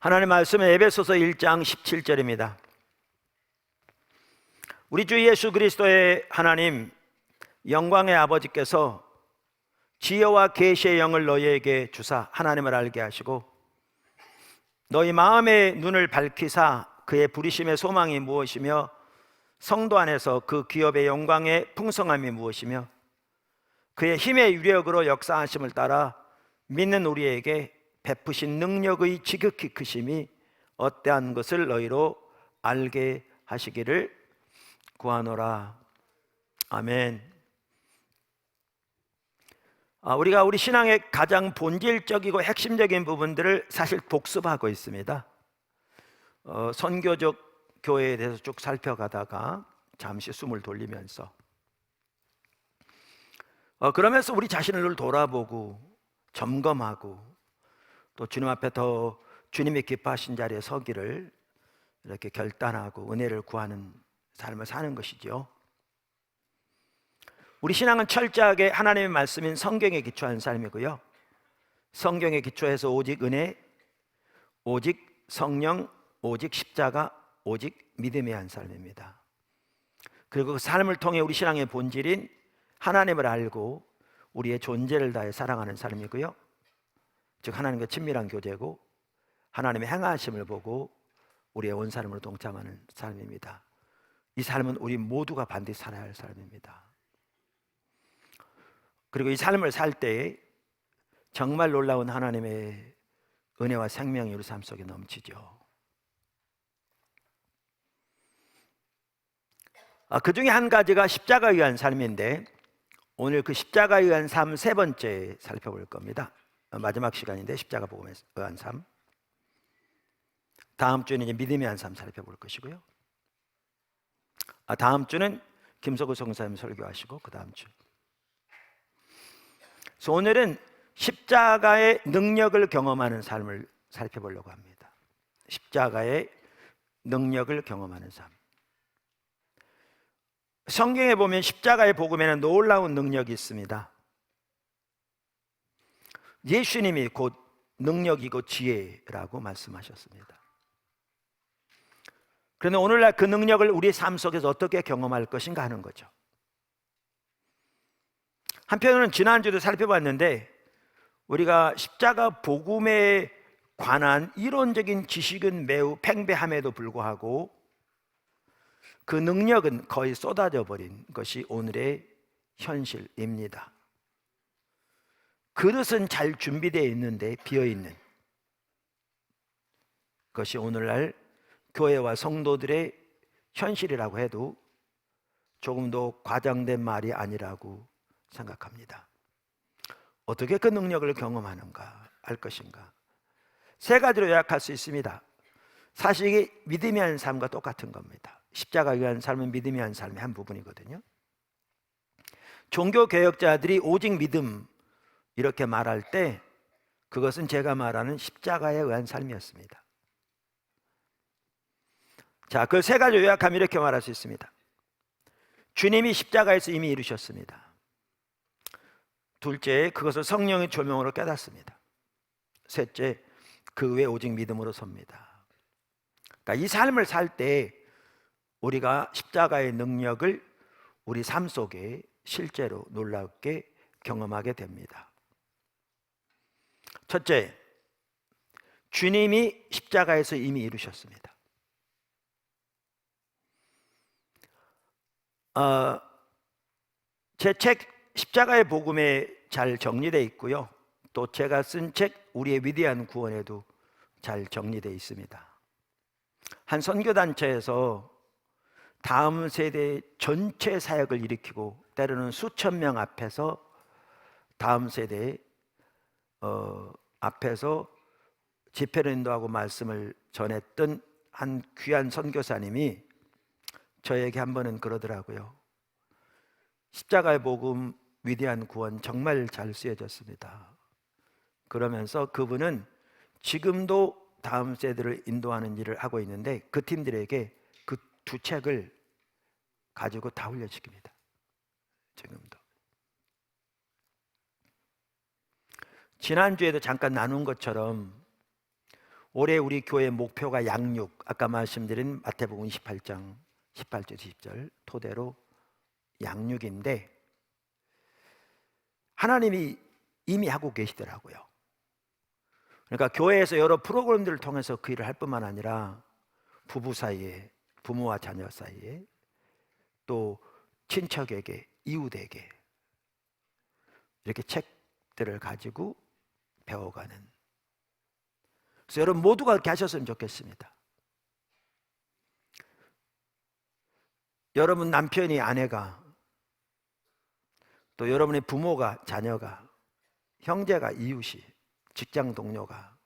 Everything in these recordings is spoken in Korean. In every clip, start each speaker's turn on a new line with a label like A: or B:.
A: 하나님의 말씀은 에베소서 1장 17절입니다. 우리 주 예수 그리스도의 하나님 영광의 아버지께서 지혜와 계시의 영을 너희에게 주사 하나님을 알게 하시고 너희 마음의 눈을 밝히사 그의 부르심의 소망이 무엇이며 성도 안에서 그 기업의 영광의 풍성함이 무엇이며 그의 힘의 유력으로 역사하심을 따라 믿는 우리에게 베푸신 능력의 지극히 크심이 어떠한 것을 너희로 알게 하시기를 구하노라. 아멘. 우리가 우리 신앙의 가장 본질적이고 핵심적인 부분들을 사실 복습하고 있습니다. 선교적 교회에 대해서 쭉 살펴가다가 잠시 숨을 돌리면서 그러면서 우리 자신을 돌아보고 점검하고 또 주님 앞에 더 주님이 기뻐하신 자리에 서기를 이렇게 결단하고 은혜를 구하는 삶을 사는 것이죠. 우리 신앙은 철저하게 하나님의 말씀인 성경에 기초한 삶이고요, 성경에 기초해서 오직 은혜, 오직 성령, 오직 십자가, 오직 믿음의 한 삶입니다. 그리고 그 삶을 통해 우리 신앙의 본질인 하나님을 알고 우리의 존재를 다해 사랑하는 삶이고요, 즉 하나님과 친밀한 교제고 하나님의 행하심을 보고 우리의 온 삶으로 동참하는 삶입니다. 이 삶은 우리 모두가 반드시 살아야 할 삶입니다. 그리고 이 삶을 살 때 정말 놀라운 하나님의 은혜와 생명이 우리 삶 속에 넘치죠. 그 중에 한 가지가 십자가에 의한 삶인데 오늘 그 십자가에 의한 삶 세 번째 살펴볼 겁니다. 마지막 시간인데 십자가 복음에 의한 삶. 다음 주에는 이제 믿음에 의한 삶 살펴볼 것이고요. 다음 주는 김석우 성사님 설교하시고 그 다음 주. 그래서 오늘은 십자가의 능력을 경험하는 삶을 살펴보려고 합니다. 십자가의 능력을 경험하는 삶. 성경에 보면 십자가의 복음에는 놀라운 능력이 있습니다. 예수님이 곧 능력이고 지혜라고 말씀하셨습니다. 그런데 오늘날 그 능력을 우리의 삶 속에서 어떻게 경험할 것인가 하는 거죠. 한편으로는 지난주도 살펴봤는데 우리가 십자가 복음에 관한 이론적인 지식은 매우 팽배함에도 불구하고 그 능력은 거의 쏟아져 버린 것이 오늘의 현실입니다. 그릇은 잘 준비되어 있는데 비어있는 것이 오늘날 교회와 성도들의 현실이라고 해도 조금도 과장된 말이 아니라고 생각합니다. 어떻게 그 능력을 경험하는가 할 것인가, 세 가지로 요약할 수 있습니다. 사실 이게 믿음이 한 삶과 똑같은 겁니다. 십자가에 의한 삶은 믿음이 한 삶의 한 부분이거든요. 종교개혁자들이 오직 믿음 이렇게 말할 때 그것은 제가 말하는 십자가에 의한 삶이었습니다. 자, 그 세 가지 요약하면 이렇게 말할 수 있습니다. 주님이 십자가에서 이미 이루셨습니다. 둘째, 그것을 성령의 조명으로 깨닫습니다. 셋째, 그 외에 오직 믿음으로 섭니다. 그러니까 이 삶을 살 때 우리가 십자가의 능력을 우리 삶 속에 실제로 놀랍게 경험하게 됩니다. 첫째, 주님이 십자가에서 이미 이루셨습니다. 제 책 십자가의 복음에 잘 정리되어 있고요, 또 제가 쓴 책 우리의 위대한 구원에도 잘 정리되어 있습니다. 한 선교단체에서 다음 세대 전체 사역을 일으키고 때로는 수천 명 앞에서 다음 세대 앞에서 집회를 인도하고 말씀을 전했던 한 귀한 선교사님이 저에게 한 번은 그러더라고요. 십자가의 복음 위대한 구원 정말 잘 쓰여졌습니다. 그러면서 그분은 지금도 다음 세대를 인도하는 일을 하고 있는데 그 팀들에게 그 두 책을 가지고 다 훈련시킵니다. 지금도. 지난주에도 잠깐 나눈 것처럼 올해 우리 교회 목표가 양육, 아까 말씀드린 마태복음 28장 18절 20절 토대로 양육인데, 하나님이 이미 하고 계시더라고요. 그러니까 교회에서 여러 프로그램들을 통해서 그 일을 할 뿐만 아니라 부부 사이에, 부모와 자녀 사이에, 또 친척에게, 이웃에게 이렇게 책들을 가지고 배워가는, 그래서 여러분 모두가 그렇게 하셨으면 좋겠습니다. 여러분 남편이, 아내가, 또 여러분의 부모가, 자녀가, 형제가, 이웃이, 직장 동료가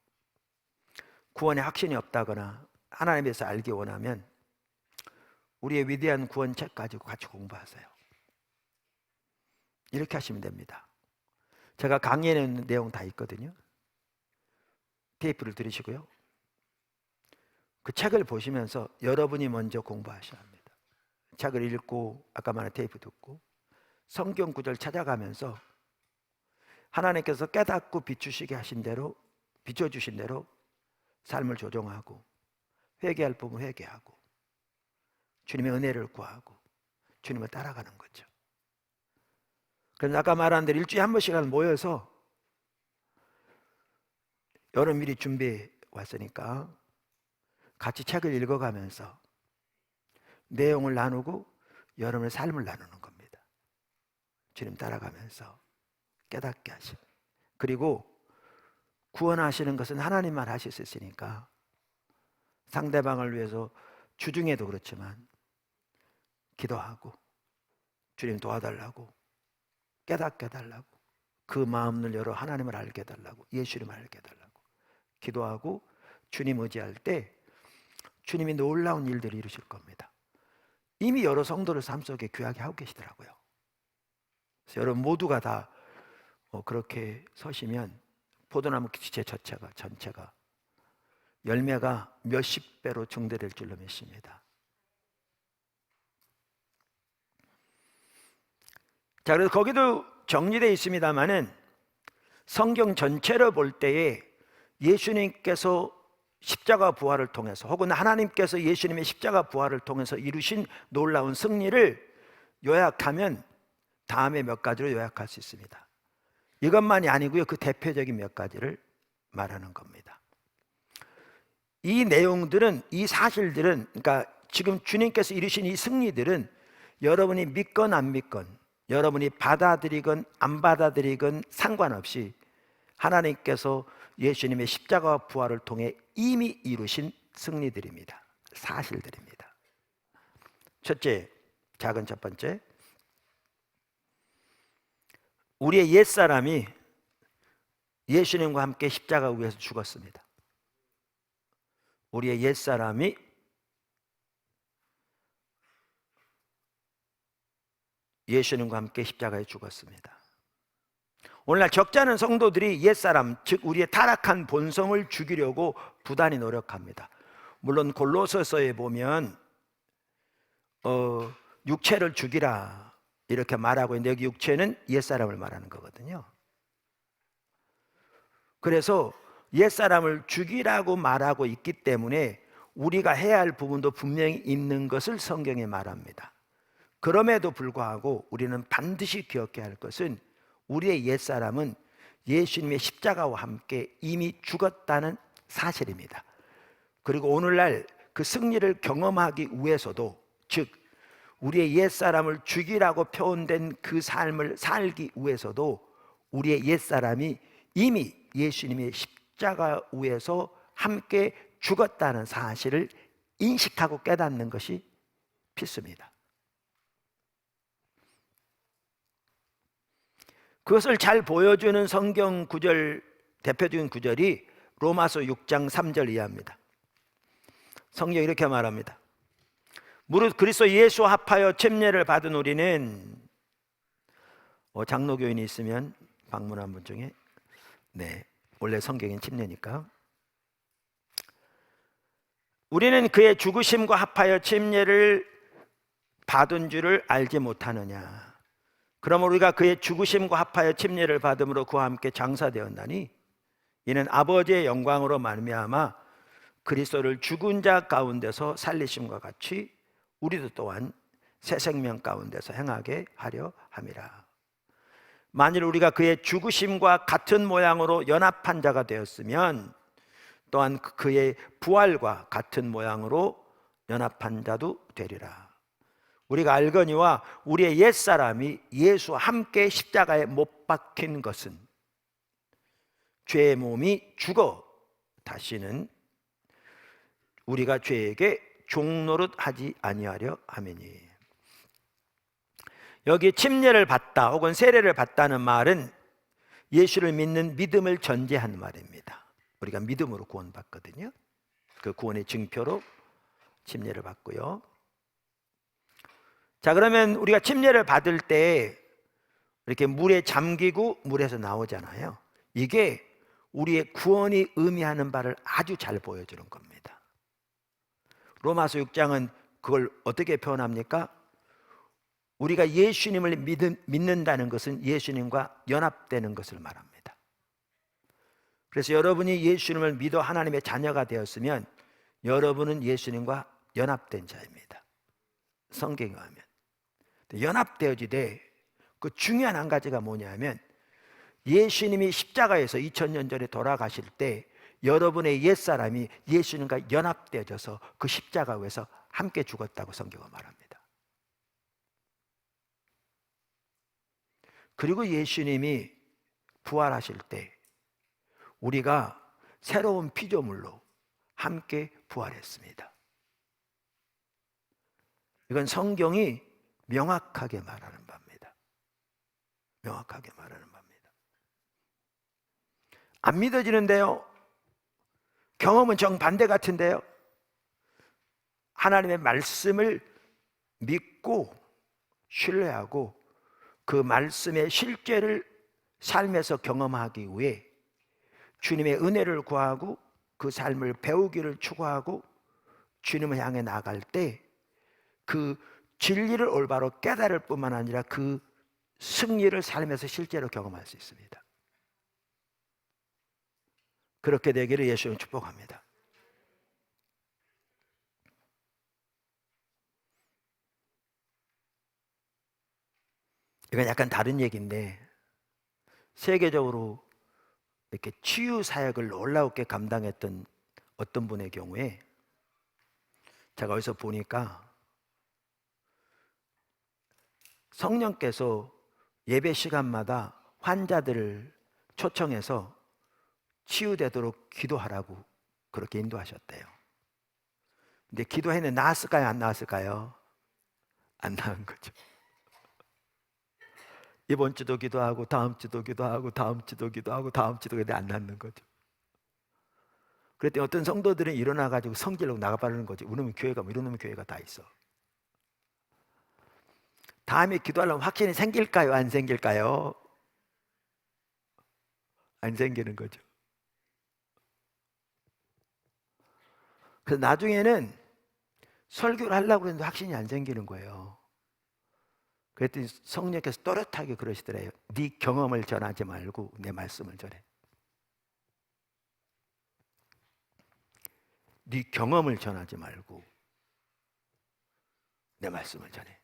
A: 구원에 확신이 없다거나 하나님에 대해서 알기 원하면 우리의 위대한 구원책 가지고 같이 공부하세요. 이렇게 하시면 됩니다. 제가 강의에 있는 내용 다 있거든요. 테이프를 들으시고요, 그 책을 보시면서 여러분이 먼저 공부하셔야 합니다. 책을 읽고 아까 말한 테이프 듣고 성경 구절 찾아가면서 하나님께서 깨닫고 비추시게 하신 대로, 비춰주신 대로 삶을 조정하고, 회개할 부분 회개하고, 주님의 은혜를 구하고 주님을 따라가는 거죠. 그래서 아까 말한 대로 일주일에 한 번씩은 모여서, 여러분 미리 준비해 왔으니까 같이 책을 읽어가면서 내용을 나누고 여러분의 삶을 나누는 겁니다. 주님 따라가면서 깨닫게 하시고, 그리고 구원하시는 것은 하나님만 하실 수 있으니까 상대방을 위해서 주중에도 그렇지만 기도하고 주님 도와달라고, 깨닫게 해달라고, 그 마음을 열어 하나님을 알게 해달라고, 예수님을 알게 해달라고 기도하고 주님 의지할 때 주님이 놀라운 일들을 이루실 겁니다. 이미 여러 성도를 삶 속에 귀하게 하고 계시더라고요. 그래서 여러분 모두가 다 그렇게 서시면 포도나무 지체 전체가 열매가 몇십 배로 증대될 줄로 믿습니다. 자, 그래서 거기도 정리되어 있습니다만은 성경 전체를 볼 때에 예수님께서 십자가 부활을 통해서, 혹은 하나님께서 예수님의 십자가 부활을 통해서 이루신 놀라운 승리를 요약하면 다음에 몇 가지로 요약할 수 있습니다. 이것만이 아니고요, 그 대표적인 몇 가지를 말하는 겁니다. 이 내용들은, 이 사실들은, 그러니까 지금 주님께서 이루신 이 승리들은 여러분이 믿건 안 믿건, 여러분이 받아들이건 안 받아들이건 상관없이 하나님께서 예수님의 십자가 부활을 통해 이미 이루신 승리들입니다. 사실들입니다. 첫째, 작은 첫 번째, 우리의 옛사람이 예수님과 함께 십자가 위에서 죽었습니다. 우리의 옛사람이 예수님과 함께 십자가에 죽었습니다. 오늘날 적잖은 성도들이 옛사람, 즉 우리의 타락한 본성을 죽이려고 부단히 노력합니다. 물론 골로새서에 보면 육체를 죽이라 이렇게 말하고 있는데, 여기 육체는 옛사람을 말하는 거거든요. 그래서 옛사람을 죽이라고 말하고 있기 때문에 우리가 해야 할 부분도 분명히 있는 것을 성경에 말합니다. 그럼에도 불구하고 우리는 반드시 기억해야 할 것은 우리의 옛사람은 예수님의 십자가와 함께 이미 죽었다는 사실입니다. 그리고 오늘날 그 승리를 경험하기 위해서도, 즉 우리의 옛사람을 죽이라고 표현된 그 삶을 살기 위해서도 우리의 옛사람이 이미 예수님의 십자가 위에서 함께 죽었다는 사실을 인식하고 깨닫는 것이 필수입니다. 그것을 잘 보여주는 성경 구절, 대표적인 구절이 로마서 6장 3절 이하입니다. 성경이 이렇게 말합니다. 무릇 그리스도 예수와 합하여 침례를 받은 우리는, 장로교인이 있으면 방문한 분 중에, 원래 성경엔 침례니까, 우리는 그의 죽으심과 합하여 침례를 받은 줄을 알지 못하느냐. 그러므로 우리가 그의 죽으심과 합하여 침례를 받음으로 그와 함께 장사되었나니 이는 아버지의 영광으로 말미암아 그리스도를 죽은 자 가운데서 살리심과 같이 우리도 또한 새 생명 가운데서 행하게 하려 함이라. 만일 우리가 그의 죽으심과 같은 모양으로 연합한 자가 되었으면 또한 그의 부활과 같은 모양으로 연합한 자도 되리라. 우리가 알거니와 우리의 옛사람이 예수와 함께 십자가에 못 박힌 것은 죄의 몸이 죽어 다시는 우리가 죄에게 종노릇 하지 아니하려 함이니. 여기 침례를 받다 혹은 세례를 받다는 말은 예수를 믿는 믿음을 전제한 말입니다. 우리가 믿음으로 구원받거든요. 그 구원의 증표로 침례를 받고요. 자, 그러면 우리가 침례를 받을 때 이렇게 물에 잠기고 물에서 나오잖아요. 이게 우리의 구원이 의미하는 바를 아주 잘 보여주는 겁니다. 로마서 6장은 그걸 어떻게 표현합니까? 우리가 예수님을 믿는다는 것은 예수님과 연합되는 것을 말합니다. 그래서 여러분이 예수님을 믿어 하나님의 자녀가 되었으면 여러분은 예수님과 연합된 자입니다. 성경에 하면 연합되어지되 그 중요한 한 가지가 뭐냐면 예수님이 십자가에서 2000년 전에 돌아가실 때 여러분의 옛사람이 예수님과 연합되어져서 그 십자가 위에서 함께 죽었다고 성경은 말합니다. 그리고 예수님이 부활하실 때 우리가 새로운 피조물로 함께 부활했습니다. 이건 성경이 명확하게 말하는 바입니다. 명확하게 말하는 바입니다. 안 믿어지는데요. 경험은 정반대 같은데요. 하나님의 말씀을 믿고 신뢰하고 그 말씀의 실제를 삶에서 경험하기 위해 주님의 은혜를 구하고 그 삶을 배우기를 추구하고 주님을 향해 나아갈 때 그 진리를 올바로 깨달을 뿐만 아니라 그 승리를 삶에서 실제로 경험할 수 있습니다. 그렇게 되기를 예수님 축복합니다. 이건 약간 다른 얘기인데 세계적으로 이렇게 치유 사역을 놀라웠게 감당했던 어떤 분의 경우에 제가 어디서 보니까 성령께서 예배 시간마다 환자들을 초청해서 치유되도록 기도하라고 그렇게 인도하셨대요. 근데 기도했는데 나았을까요? 안 나았을까요? 안 나은 거죠. 이번 주도 기도하고 다음 주도 기도하고 다음 주도 기도하고 다음 주도 기도하고 안 낫는 거죠. 그랬더니 어떤 성도들은 일어나가지고 성질로 나가버리는 거죠. 이러면 교회가 이러면 교회가 다 있어. 다음에 기도하려면 확신이 생길까요? 안 생길까요? 안 생기는 거죠. 그래서 나중에는 설교를 하려고 했는데 확신이 안 생기는 거예요. 그랬더니 성령께서 또렷하게 그러시더래요. 네 경험을 전하지 말고 내 말씀을 전해. 네 경험을 전하지 말고 내 말씀을 전해.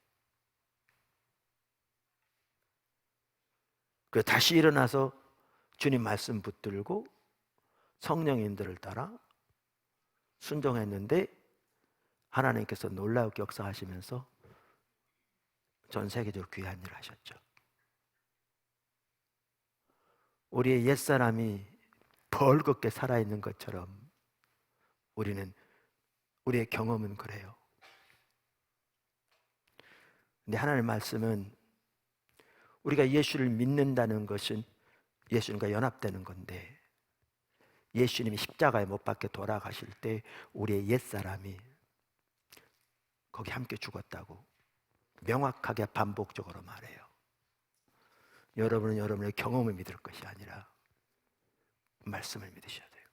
A: 그래서 다시 일어나서 주님 말씀 붙들고 성령인들을 따라 순종했는데 하나님께서 놀라우게 역사하시면서 전 세계적으로 귀한 일을 하셨죠. 우리의 옛사람이 벌겋게 살아있는 것처럼 우리의 경험은 그래요. 근데 하나님의 말씀은 우리가 예수를 믿는다는 것은 예수님과 연합되는 건데 예수님이 십자가에 못 박혀 돌아가실 때 우리의 옛사람이 거기 함께 죽었다고 명확하게 반복적으로 말해요. 여러분은 여러분의 경험을 믿을 것이 아니라 말씀을 믿으셔야 돼요.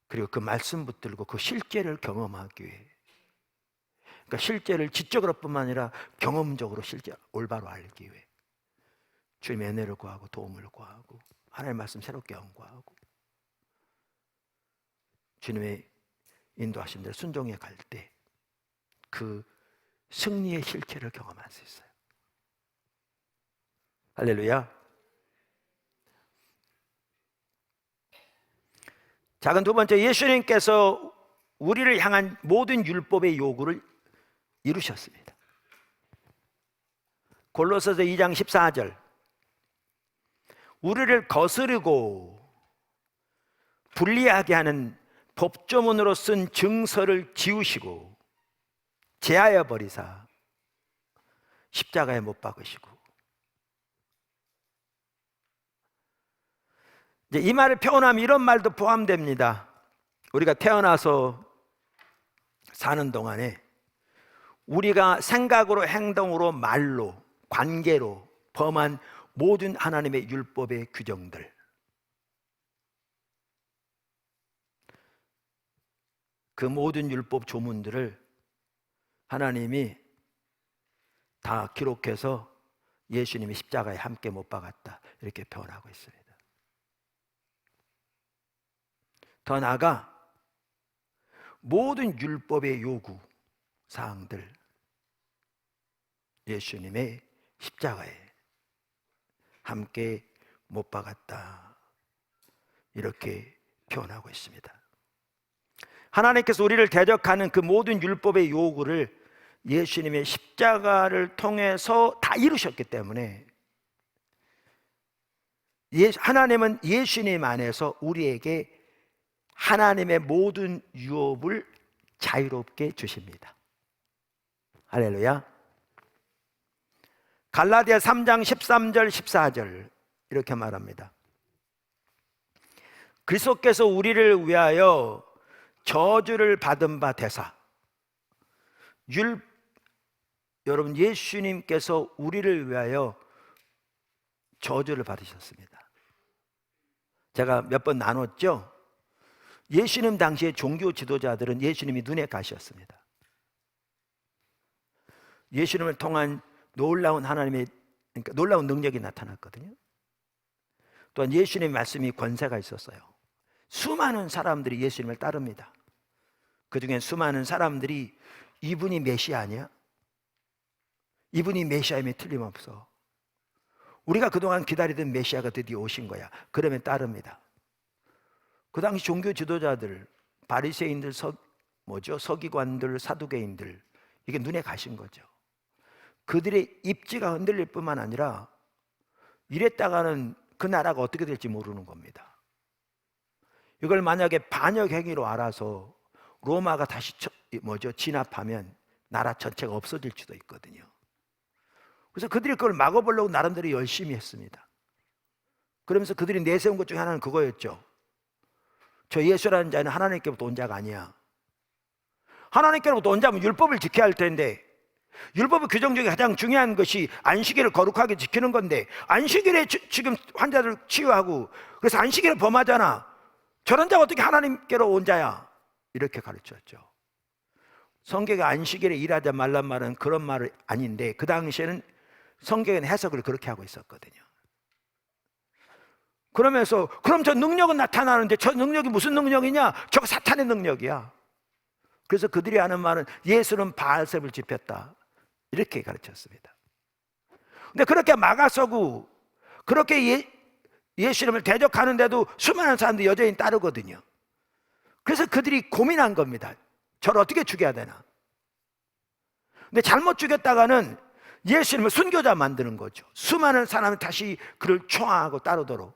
A: 그리고 그 말씀 붙들고 그 실제를 경험하기 위해, 그러니까 실제를 지적으로 뿐만 아니라 경험적으로 실제 올바로 알기 위해 주님의 은혜를 구하고 도움을 구하고 하나님의 말씀 새롭게 연구하고 주님의 인도하신 대로 순종해 갈 때 그 승리의 실체를 경험할 수 있어요. 할렐루야. 자, 그럼 두 번째, 예수님께서 우리를 향한 모든 율법의 요구를 이루셨습니다. 골로새서 2장 14절, 우리를 거스르고 불리하게 하는 법조문으로 쓴 증서를 지우시고 제하여 버리사 십자가에 못 박으시고. 이제 이 말을 표현하면 이런 말도 포함됩니다. 우리가 태어나서 사는 동안에 우리가 생각으로, 행동으로, 말로, 관계로 범한 모든 하나님의 율법의 규정들, 그 모든 율법 조문들을 하나님이 다 기록해서 예수님이 십자가에 함께 못 박았다, 이렇게 표현하고 있습니다. 더 나아가 모든 율법의 요구 사항들 예수님의 십자가에 함께 못 박았다, 이렇게 표현하고 있습니다. 하나님께서 우리를 대적하는 그 모든 율법의 요구를 예수님의 십자가를 통해서 다 이루셨기 때문에 하나님은 예수님 안에서 우리에게 하나님의 모든 유업을 자유롭게 주십니다. 할렐루야. 갈라디아 3장 13절 14절 이렇게 말합니다. 그리스도께서 우리를 위하여 저주를 받은 바 되사, 여러분, 예수님께서 우리를 위하여 저주를 받으셨습니다. 제가 몇 번 나눴죠. 예수님 당시의 종교 지도자들은 예수님이 눈에 가시였습니다. 예수님을 통한 놀라운 하나님의, 그러니까 놀라운 능력이 나타났거든요. 또한 예수님의 말씀이 권세가 있었어요. 수많은 사람들이 예수님을 따릅니다. 그 중에 수많은 사람들이 이분이 메시아 아니야? 이분이 메시아임에 틀림없어. 우리가 그동안 기다리던 메시아가 드디어 오신 거야. 그러면 따릅니다. 그 당시 종교 지도자들, 바리새인들, 서기관들, 사두개인들, 이게 눈에 가신 거죠. 그들의 입지가 흔들릴 뿐만 아니라 이랬다가는 그 나라가 어떻게 될지 모르는 겁니다. 이걸 만약에 반역 행위로 알아서 로마가 다시 진압하면 나라 전체가 없어질 수도 있거든요. 그래서 그들이 그걸 막아보려고 나름대로 열심히 했습니다. 그러면서 그들이 내세운 것 중에 하나는 그거였죠. 저 예수라는 자는 하나님께부터 온 자가 아니야. 하나님께로부터 온 자면 율법을 지켜야 할 텐데, 율법의 규정 중에 가장 중요한 것이 안식일을 거룩하게 지키는 건데, 안식일에 지금 환자들 치유하고, 그래서 안식일을 범하잖아. 저런 자가 어떻게 하나님께로 온 자야? 이렇게 가르쳤죠. 성경에 안식일에 일하자 말란 말은 그런 말이 아닌데, 그 당시에는 성경의 해석을 그렇게 하고 있었거든요. 그러면서 그럼 저 능력은 나타나는데 저 능력이 무슨 능력이냐? 저거 사탄의 능력이야. 그래서 그들이 하는 말은 예수는 바알셉을 집혔다, 이렇게 가르쳤습니다. 근데 그렇게 막아서고 그렇게 예수님을 대적하는데도 수많은 사람들이 여전히 따르거든요. 그래서 그들이 고민한 겁니다. 저를 어떻게 죽여야 되나? 근데 잘못 죽였다가는 예수님을 순교자 만드는 거죠. 수많은 사람이 다시 그를 초항하고 따르도록.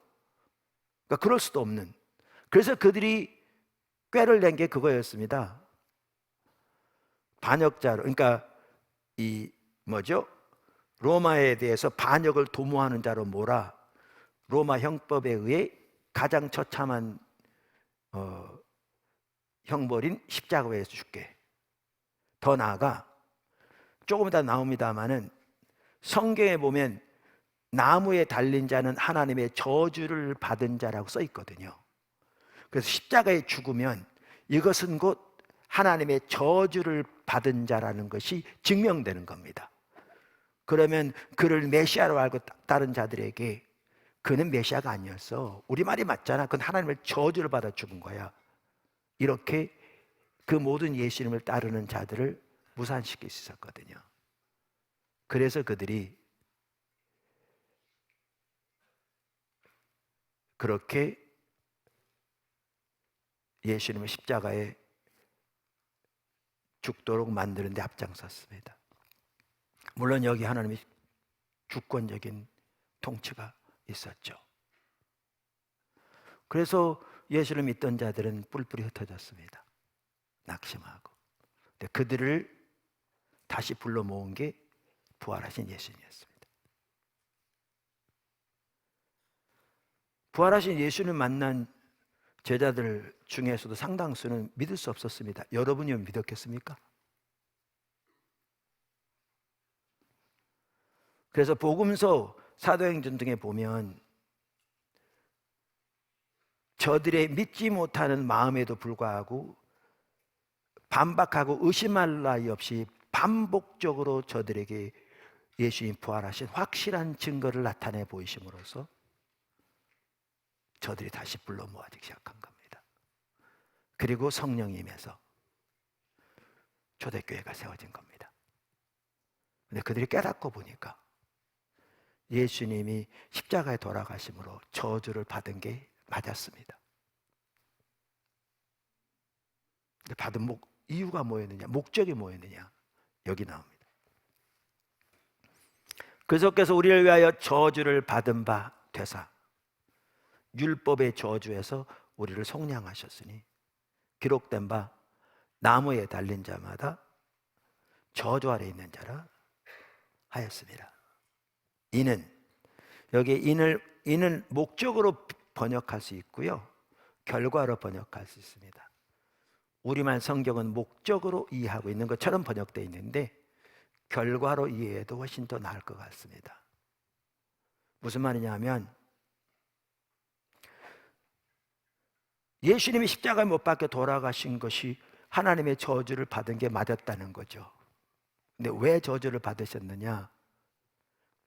A: 그러니까 그럴 수도 없는. 그래서 그들이 꾀를 낸 게 그거였습니다. 반역자로, 그러니까 로마에 대해서 반역을 도모하는 자로 몰아 로마 형법에 의해 가장 처참한 형벌인 십자가에서 죽게. 더 나아가 조금 이따 나옵니다마는 성경에 보면 나무에 달린 자는 하나님의 저주를 받은 자라고 써 있거든요. 그래서 십자가에 죽으면 이것은 곧 하나님의 저주를 받은 자라는 것이 증명되는 겁니다. 그러면 그를 메시아로 알고 따른 자들에게 그는 메시아가 아니었어, 우리말이 맞잖아, 그건 하나님의 저주를 받아 죽은 거야, 이렇게 그 모든 예수님을 따르는 자들을 무산시킬 수 있었거든요. 그래서 그들이 그렇게 예수님을 십자가에 죽도록 만드는 데 앞장섰습니다. 물론 여기 하나님의 주권적인 통치가 있었죠. 그래서 예수를 믿던 자들은 뿔뿔이 흩어졌습니다. 낙심하고. 근데 그들을 다시 불러 모은 게 부활하신 예수님이었습니다. 부활하신 예수님 만난 제자들 중에서도 상당수는 믿을 수 없었습니다. 여러분이 믿었겠습니까? 그래서 복음서, 사도행전 등에 보면 저들의 믿지 못하는 마음에도 불구하고 반박하고 의심할 나위 없이 반복적으로 저들에게 예수님 부활하신 확실한 증거를 나타내 보이심으로써 저들이 다시 불러 모아지기 시작한 겁니다. 그리고 성령이 임해서 초대교회가 세워진 겁니다. 근데 그들이 깨닫고 보니까 예수님이 십자가에 돌아가심으로 저주를 받은 게 맞았습니다. 근데 받은 이유가 뭐였느냐? 목적이 뭐였느냐? 여기 나옵니다. 그리스도께서 우리를 위하여 저주를 받은 바 되사 율법의 저주에서 우리를 속량하셨으니 기록된 바 나무에 달린 자마다 저주 아래 있는 자라 하였습니다. 이는 여기 인을 목적으로 번역할 수 있고요, 결과로 번역할 수 있습니다. 우리말 성경은 목적으로 이해하고 있는 것처럼 번역되어 있는데 결과로 이해해도 훨씬 더 나을 것 같습니다. 무슨 말이냐 하면 예수님이 십자가에 못 박혀 돌아가신 것이 하나님의 저주를 받은 게 맞았다는 거죠. 근데 왜 저주를 받으셨느냐?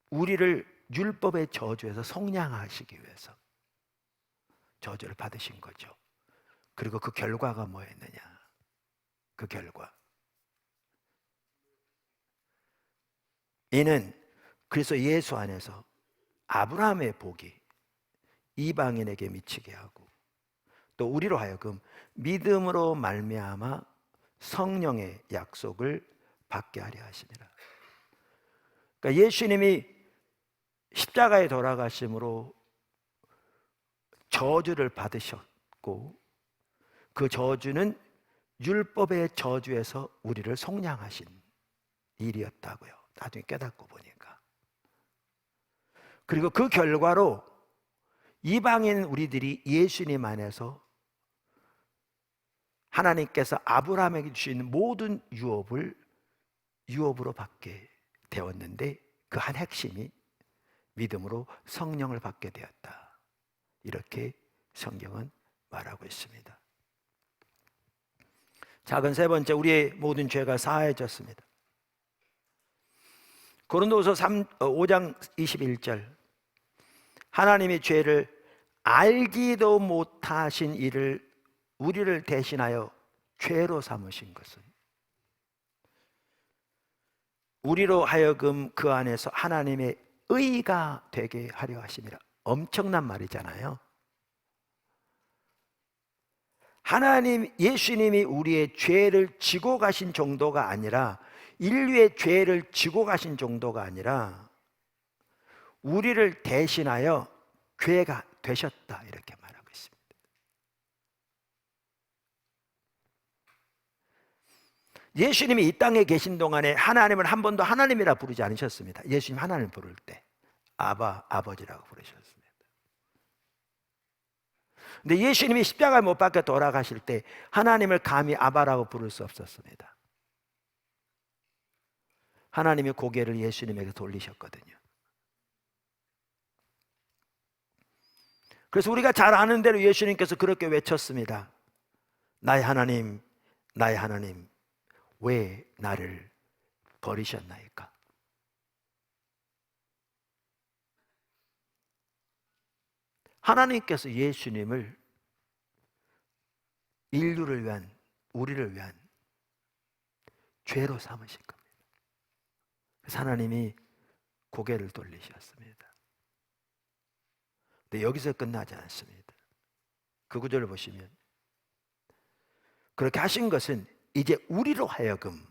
A: 우리를 율법의 저주에서 속량하시기 위해서 저주를 받으신 거죠. 그리고 그 결과가 뭐였느냐? 그 결과, 이는 그래서 예수 안에서 아브라함의 복이 이방인에게 미치게 하고 또 우리로 하여금 믿음으로 말미암아 성령의 약속을 받게 하려 하시니라. 그러니까 예수님이 십자가에 돌아가심으로 저주를 받으셨고 그 저주는 율법의 저주에서 우리를 속량하신 일이었다고요. 나중에 깨닫고 보니까. 그리고 그 결과로 이방인 우리들이 예수님 안에서 하나님께서 아브라함에게 주신 모든 유업으로 받게 되었는데 그 한 핵심이 믿음으로 성령을 받게 되었다. 이렇게 성경은 말하고 있습니다. 작은 세 번째, 우리의 모든 죄가 사해졌습니다. 고린도후서 5장 21절, 하나님의 죄를 알지도 못하신 이를 우리를 대신하여 죄로 삼으신 것은 우리로 하여금 그 안에서 하나님의 의가 되게 하려 하심이라. 엄청난 말이잖아요. 하나님, 예수님이 우리의 죄를 지고 가신 정도가 아니라, 인류의 죄를 지고 가신 정도가 아니라 우리를 대신하여 죄가 되셨다, 이렇게 말하고 있습니다. 예수님이 이 땅에 계신 동안에 하나님을 한 번도 하나님이라 부르지 않으셨습니다. 예수님 하나님 부를 때 아버지라고 부르셨습니다. 근데 예수님이 십자가에 못 박혀 돌아가실 때 하나님을 감히 아바라고 부를 수 없었습니다. 하나님의 고개를 예수님에게 돌리셨거든요. 그래서 우리가 잘 아는 대로 예수님께서 그렇게 외쳤습니다. 나의 하나님, 나의 하나님, 왜 나를 버리셨나이까? 하나님께서 예수님을 인류를 위한, 우리를 위한 죄로 삼으신 겁니다. 그래서 하나님이 고개를 돌리셨습니다. 근데 여기서 끝나지 않습니다. 그 구절을 보시면 그렇게 하신 것은 이제 우리로 하여금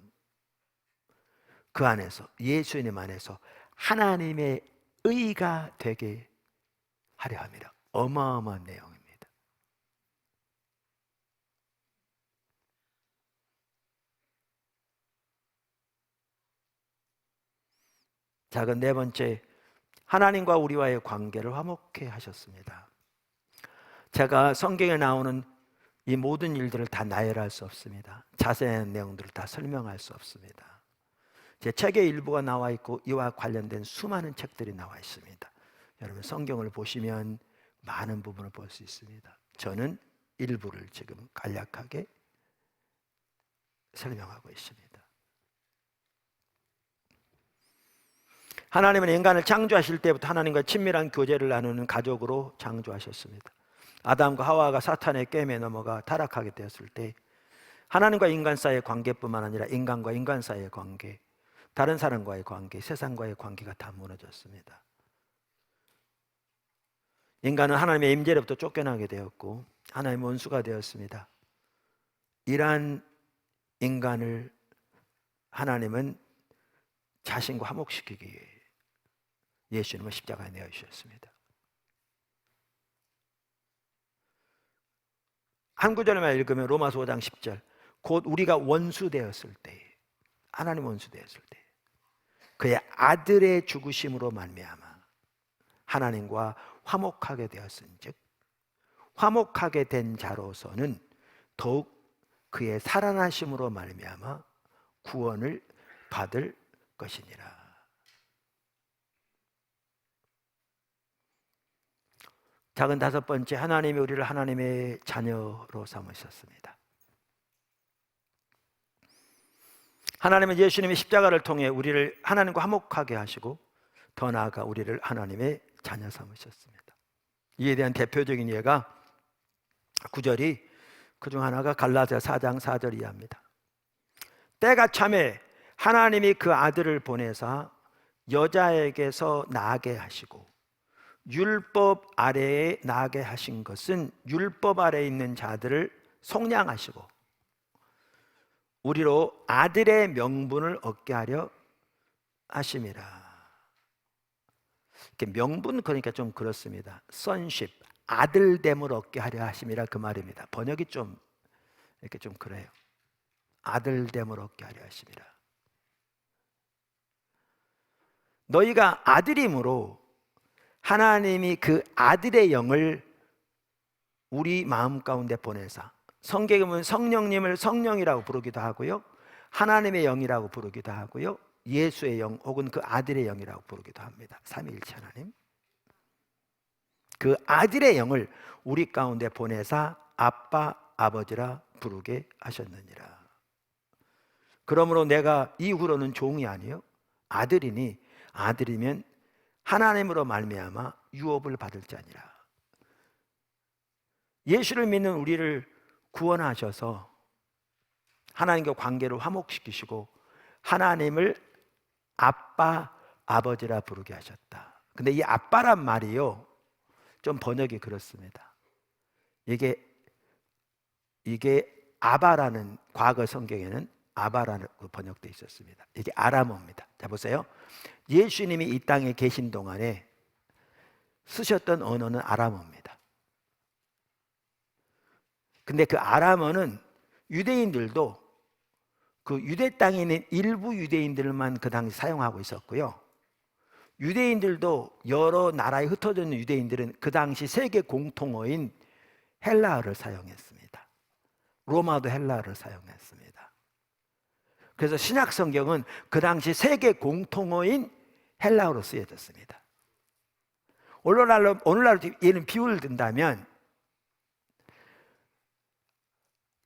A: 그 안에서, 예수님 안에서 하나님의 의가 되게 하려 함이라. 어마어마한 내용입니다. 자, 그 네 번째, 하나님과 우리와의 관계를 화목케 하셨습니다. 제가 성경에 나오는 이 모든 일들을 다 나열할 수 없습니다. 자세한 내용들을 다 설명할 수 없습니다. 제 책의 일부가 나와 있고 이와 관련된 수많은 책들이 나와 있습니다. 여러분 성경을 보시면 많은 부분을 볼 수 있습니다. 저는 일부를 지금 간략하게 설명하고 있습니다. 하나님은 인간을 창조하실 때부터 하나님과 친밀한 교제를 나누는 가족으로 창조하셨습니다. 아담과 하와가 사탄의 꾀임에 넘어가 타락하게 되었을 때 하나님과 인간 사이의 관계뿐만 아니라 인간과 인간 사이의 관계, 다른 사람과의 관계, 세상과의 관계가 다 무너졌습니다. 인간은 하나님의 임재로부터 쫓겨나게 되었고 하나님의 원수가 되었습니다. 이러한 인간을 하나님은 자신과 화목시키기 위해 예수님을 십자가에 내어주셨습니다. 한 구절만 읽으면 로마서 5장 10절, 곧 우리가 원수 되었을 때, 하나님 원수 되었을 때 그의 아들의 죽으심으로 말미암아 하나님과 화목하게 되었은즉 화목하게 된 자로서는 더욱 그의 살아나심으로 말미암아 구원을 받을 것이니라. 작은 다섯 번째, 하나님이 우리를 하나님의 자녀로 삼으셨습니다. 하나님은 예수님의 십자가를 통해 우리를 하나님과 화목하게 하시고 더 나아가 우리를 하나님의 자녀 삼으셨습니다. 이에 대한 대표적인 예가 9절이 그중 하나가 갈라디아 4장 4절 이하입니다. 때가 참에 하나님이 그 아들을 보내사 여자에게서 나게 하시고 율법 아래에 나게 하신 것은 율법 아래에 있는 자들을 속량하시고 우리로 아들의 명분을 얻게 하려 하심이라. 이렇게 명분, 그러니까 좀 그렇습니다. sonship, 아들됨을 얻게 하려 하심이라 그 말입니다. 번역이 좀 이렇게 좀 그래요. 아들됨을 얻게 하려 하심이라. 너희가 아들임으로 하나님이 그 아들의 영을 우리 마음 가운데 보내사, 성경에 보면 성령님을 성령이라고 부르기도 하고요, 하나님의 영이라고 부르기도 하고요, 예수의 영 혹은 그 아들의 영이라고 부르기도 합니다. 삼위일체 하나님, 그 아들의 영을 우리 가운데 보내사 아빠 아버지라 부르게 하셨느니라. 그러므로 내가 이후로는 종이 아니요 아들이니 아들이면 하나님으로 말미암아 유업을 받을 자니라. 예수를 믿는 우리를 구원하셔서 하나님과 관계를 화목시키시고 하나님을 아빠 아버지라 부르게 하셨다. 근데 이 아빠란 말이요 좀 번역이 그렇습니다. 이게 아바라는, 과거 성경에는 아바라는 번역되어 있었습니다. 이게 아람어입니다. 자 보세요. 예수님이 이 땅에 계신 동안에 쓰셨던 언어는 아람어입니다. 근데 그 아람어는 유대인들도 그 유대 땅에 있는 일부 유대인들만 그 당시 사용하고 있었고요, 유대인들도 여러 나라에 흩어져 있는 유대인들은 그 당시 세계 공통어인 헬라어를 사용했습니다. 로마도 헬라어를 사용했습니다. 그래서 신약 성경은 그 당시 세계 공통어인 헬라어로 쓰여졌습니다. 오늘날로 얘는 비유를 든다면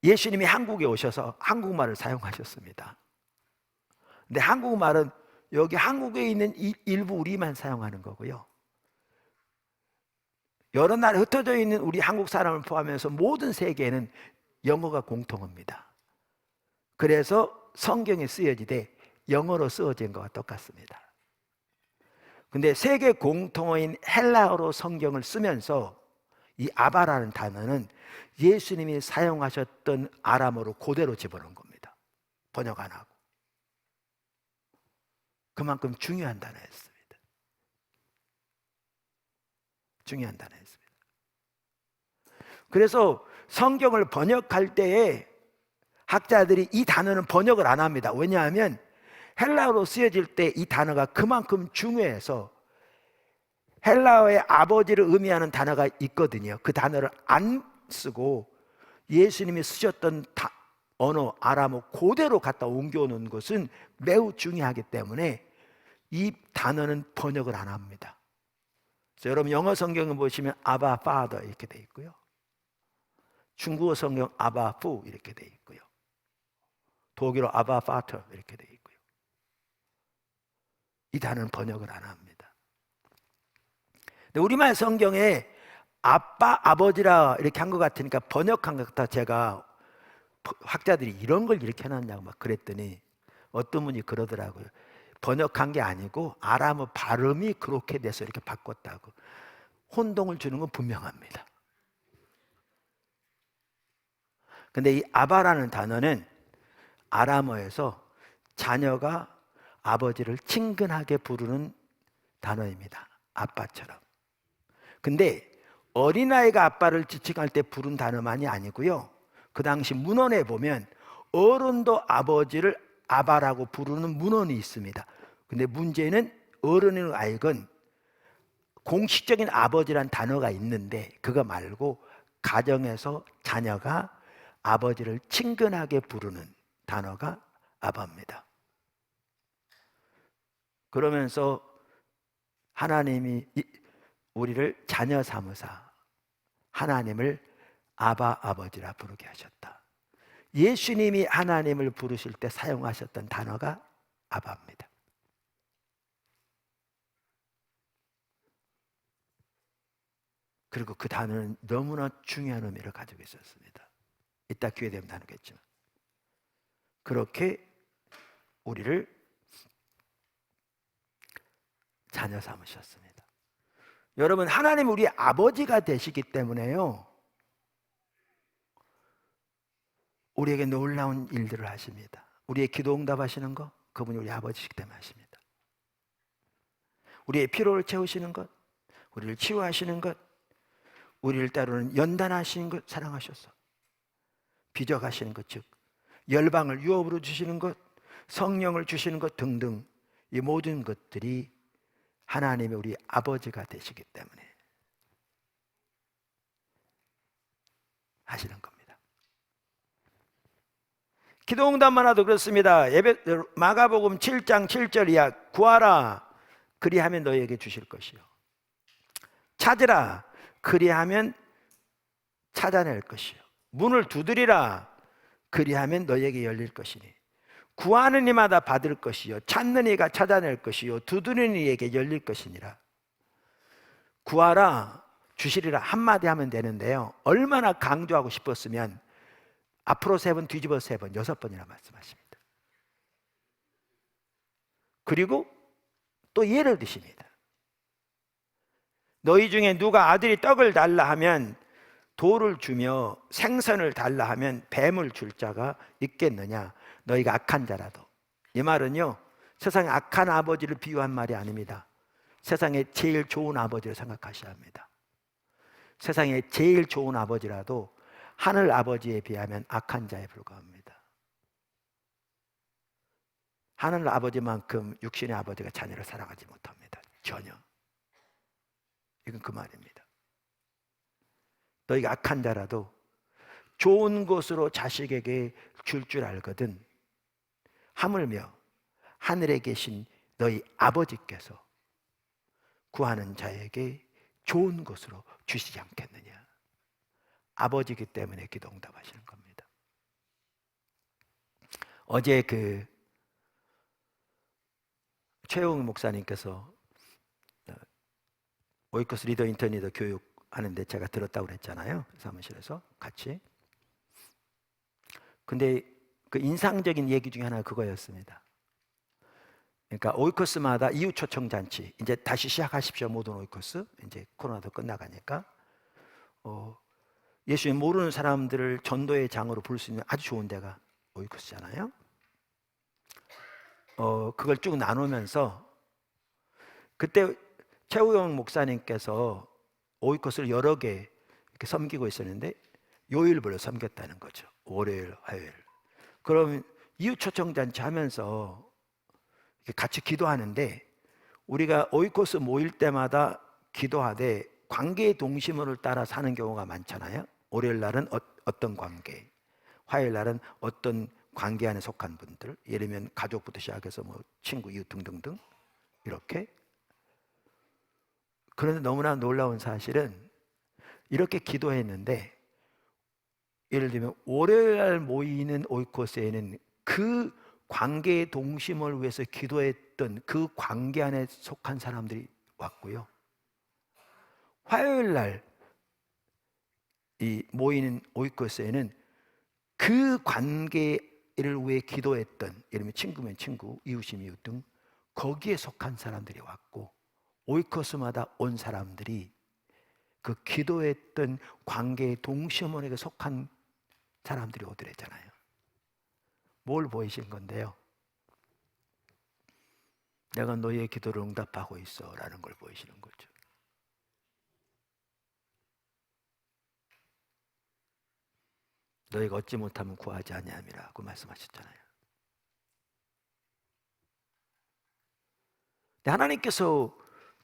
A: 예수님이 한국에 오셔서 한국말을 사용하셨습니다. 근데 한국말은 여기 한국에 있는 일부 우리만 사용하는 거고요, 여러 나라에 흩어져 있는 우리 한국 사람을 포함해서 모든 세계에는 영어가 공통어입니다. 그래서 성경에 쓰여지되 영어로 쓰여진 것과 똑같습니다. 근데 세계 공통어인 헬라어로 성경을 쓰면서 이 아바라는 단어는 예수님이 사용하셨던 아람어로 그대로 집어넣은 겁니다. 번역 안 하고. 그만큼 중요한 단어였습니다. 중요한 단어였습니다. 그래서 성경을 번역할 때에 학자들이 이 단어는 번역을 안 합니다. 왜냐하면 헬라어로 쓰여질 때 이 단어가 그만큼 중요해서 헬라어의 아버지를 의미하는 단어가 있거든요. 그 단어를 안 쓰고 예수님이 쓰셨던 언어 아람어 그대로 갖다 옮겨놓은 것은 매우 중요하기 때문에 이 단어는 번역을 안 합니다. 그래서 여러분 영어 성경을 보시면 아바 파더 이렇게 돼 있고요. 중국어 성경 아바 푸 이렇게 돼 있고요. 독일어 아바 파터 이렇게 돼 있고요. 이 단어는 번역을 안 합니다. 근데 우리말 성경에 아빠 아버지라 이렇게 한 것 같으니까 번역한 것 같아. 제가 학자들이 이런 걸 이렇게 해놨냐고 막 그랬더니 어떤 분이 그러더라고요. 번역한 게 아니고 아람어 발음이 그렇게 돼서 이렇게 바꿨다고. 혼동을 주는 건 분명합니다. 근데 이 아바라는 단어는 아람어에서 자녀가 아버지를 친근하게 부르는 단어입니다. 아빠처럼. 근데 어린아이가 아빠를 지칭할 때 부른 단어만이 아니고요. 그 당시 문헌에 보면 어른도 아버지를 아바라고 부르는 문헌이 있습니다. 근데 문제는 어른은 알건 공식적인 아버지란 단어가 있는데 그거 말고 가정에서 자녀가 아버지를 친근하게 부르는 단어가 아바입니다. 그러면서 하나님이 우리를 자녀 삼으사 하나님을 아바 아버지라 부르게 하셨다. 예수님이 하나님을 부르실 때 사용하셨던 단어가 아바입니다. 그리고 그 단어는 너무나 중요한 의미를 가지고 있었습니다. 이따 기회 되면 나누겠지만 그렇게 우리를 자녀 삼으셨습니다. 여러분 하나님 우리 아버지가 되시기 때문에요 우리에게 놀라운 일들을 하십니다. 우리의 기도 응답하시는 것 그분이 우리 아버지시기 때문에 하십니다. 우리의 피로를 채우시는 것 우리를 치유하시는 것 우리를 때로는 연단하시는 것 사랑하셔서 빚어가시는 것 즉 열방을 유업으로 주시는 것 성령을 주시는 것 등등 이 모든 것들이 하나님이 우리 아버지가 되시기 때문에 하시는 겁니다. 기도 응답만 하도 그렇습니다. 마가복음 7장 7절 이하 구하라 그리하면 너희에게 주실 것이요 찾으라 그리하면 찾아낼 것이요 문을 두드리라 그리하면 너희에게 열릴 것이니 구하는 이마다 받을 것이요 찾는 이가 찾아낼 것이요 두드리는 이에게 열릴 것이니라. 구하라 주시리라 한마디 하면 되는데요 얼마나 강조하고 싶었으면 앞으로 3번 뒤집어 3번 6번이나 말씀하십니다. 그리고 또 예를 드십니다. 너희 중에 누가 아들이 떡을 달라 하면 돌을 주며 생선을 달라 하면 뱀을 줄 자가 있겠느냐 너희가 악한 자라도. 이 말은요 세상에 악한 아버지를 비유한 말이 아닙니다. 세상에 제일 좋은 아버지를 생각하셔야 합니다. 세상에 제일 좋은 아버지라도 하늘 아버지에 비하면 악한 자에 불과합니다. 하늘 아버지만큼 육신의 아버지가 자녀를 사랑하지 못합니다. 전혀. 이건 그 말입니다. 너희가 악한 자라도 좋은 것으로 자식에게 줄 알거든 하물며 하늘에 계신 너희 아버지께서 구하는 자에게 좋은 것으로 주시지 않겠느냐. 아버지이기 때문에 기도 응답하시는 겁니다. 어제 최용 목사님께서 오이코스 리더 인터니더 교육하는데 제가 들었다고 그랬잖아요. 사무실에서 같이. 근데 그 인상적인 얘기 중에 하나가 그거였습니다. 그러니까 오이코스마다 이웃 초청 잔치, 이제 다시 시작하십시오 모든 오이코스, 이제 코로나도 끝나가니까 예수님 모르는 사람들을 전도의 장으로 부를 수 있는 아주 좋은 데가 오이코스잖아요. 그걸 쭉 나누면서 그때 최우영 목사님께서 오이코스를 여러 개 이렇게 섬기고 있었는데 요일별로 섬겼다는 거죠. 월요일, 화요일. 그럼 이웃 초청 잔치 하면서 같이 기도하는데 우리가 오이코스 모일 때마다 기도하되 관계의 동심을 따라 사는 경우가 많잖아요. 월요일 날은 어떤 관계, 화요일 날은 어떤 관계 안에 속한 분들, 예를 들면 가족부터 시작해서 뭐 친구, 이웃 등등등 이렇게. 그런데 너무나 놀라운 사실은 이렇게 기도했는데 예를 들면 월요일 날 모이는 오이코스에는 그 관계의 동심을 위해서 기도했던 그 관계 안에 속한 사람들이 왔고요. 화요일 날 이 모이는 오이코스에는 그 관계를 위해 기도했던, 예를 들면 친구면 친구, 이웃이면 이웃 등 거기에 속한 사람들이 왔고, 오이코스마다 온 사람들이 그 기도했던 관계의 동심원에게 속한 사람들이 오더랬잖아요. 뭘 보이신 건데요? 내가 너희의 기도를 응답하고 있어 라는 걸 보이시는 거죠. 너희가 얻지 못하면 구하지 아니함이라고 말씀하셨잖아요. 하나님께서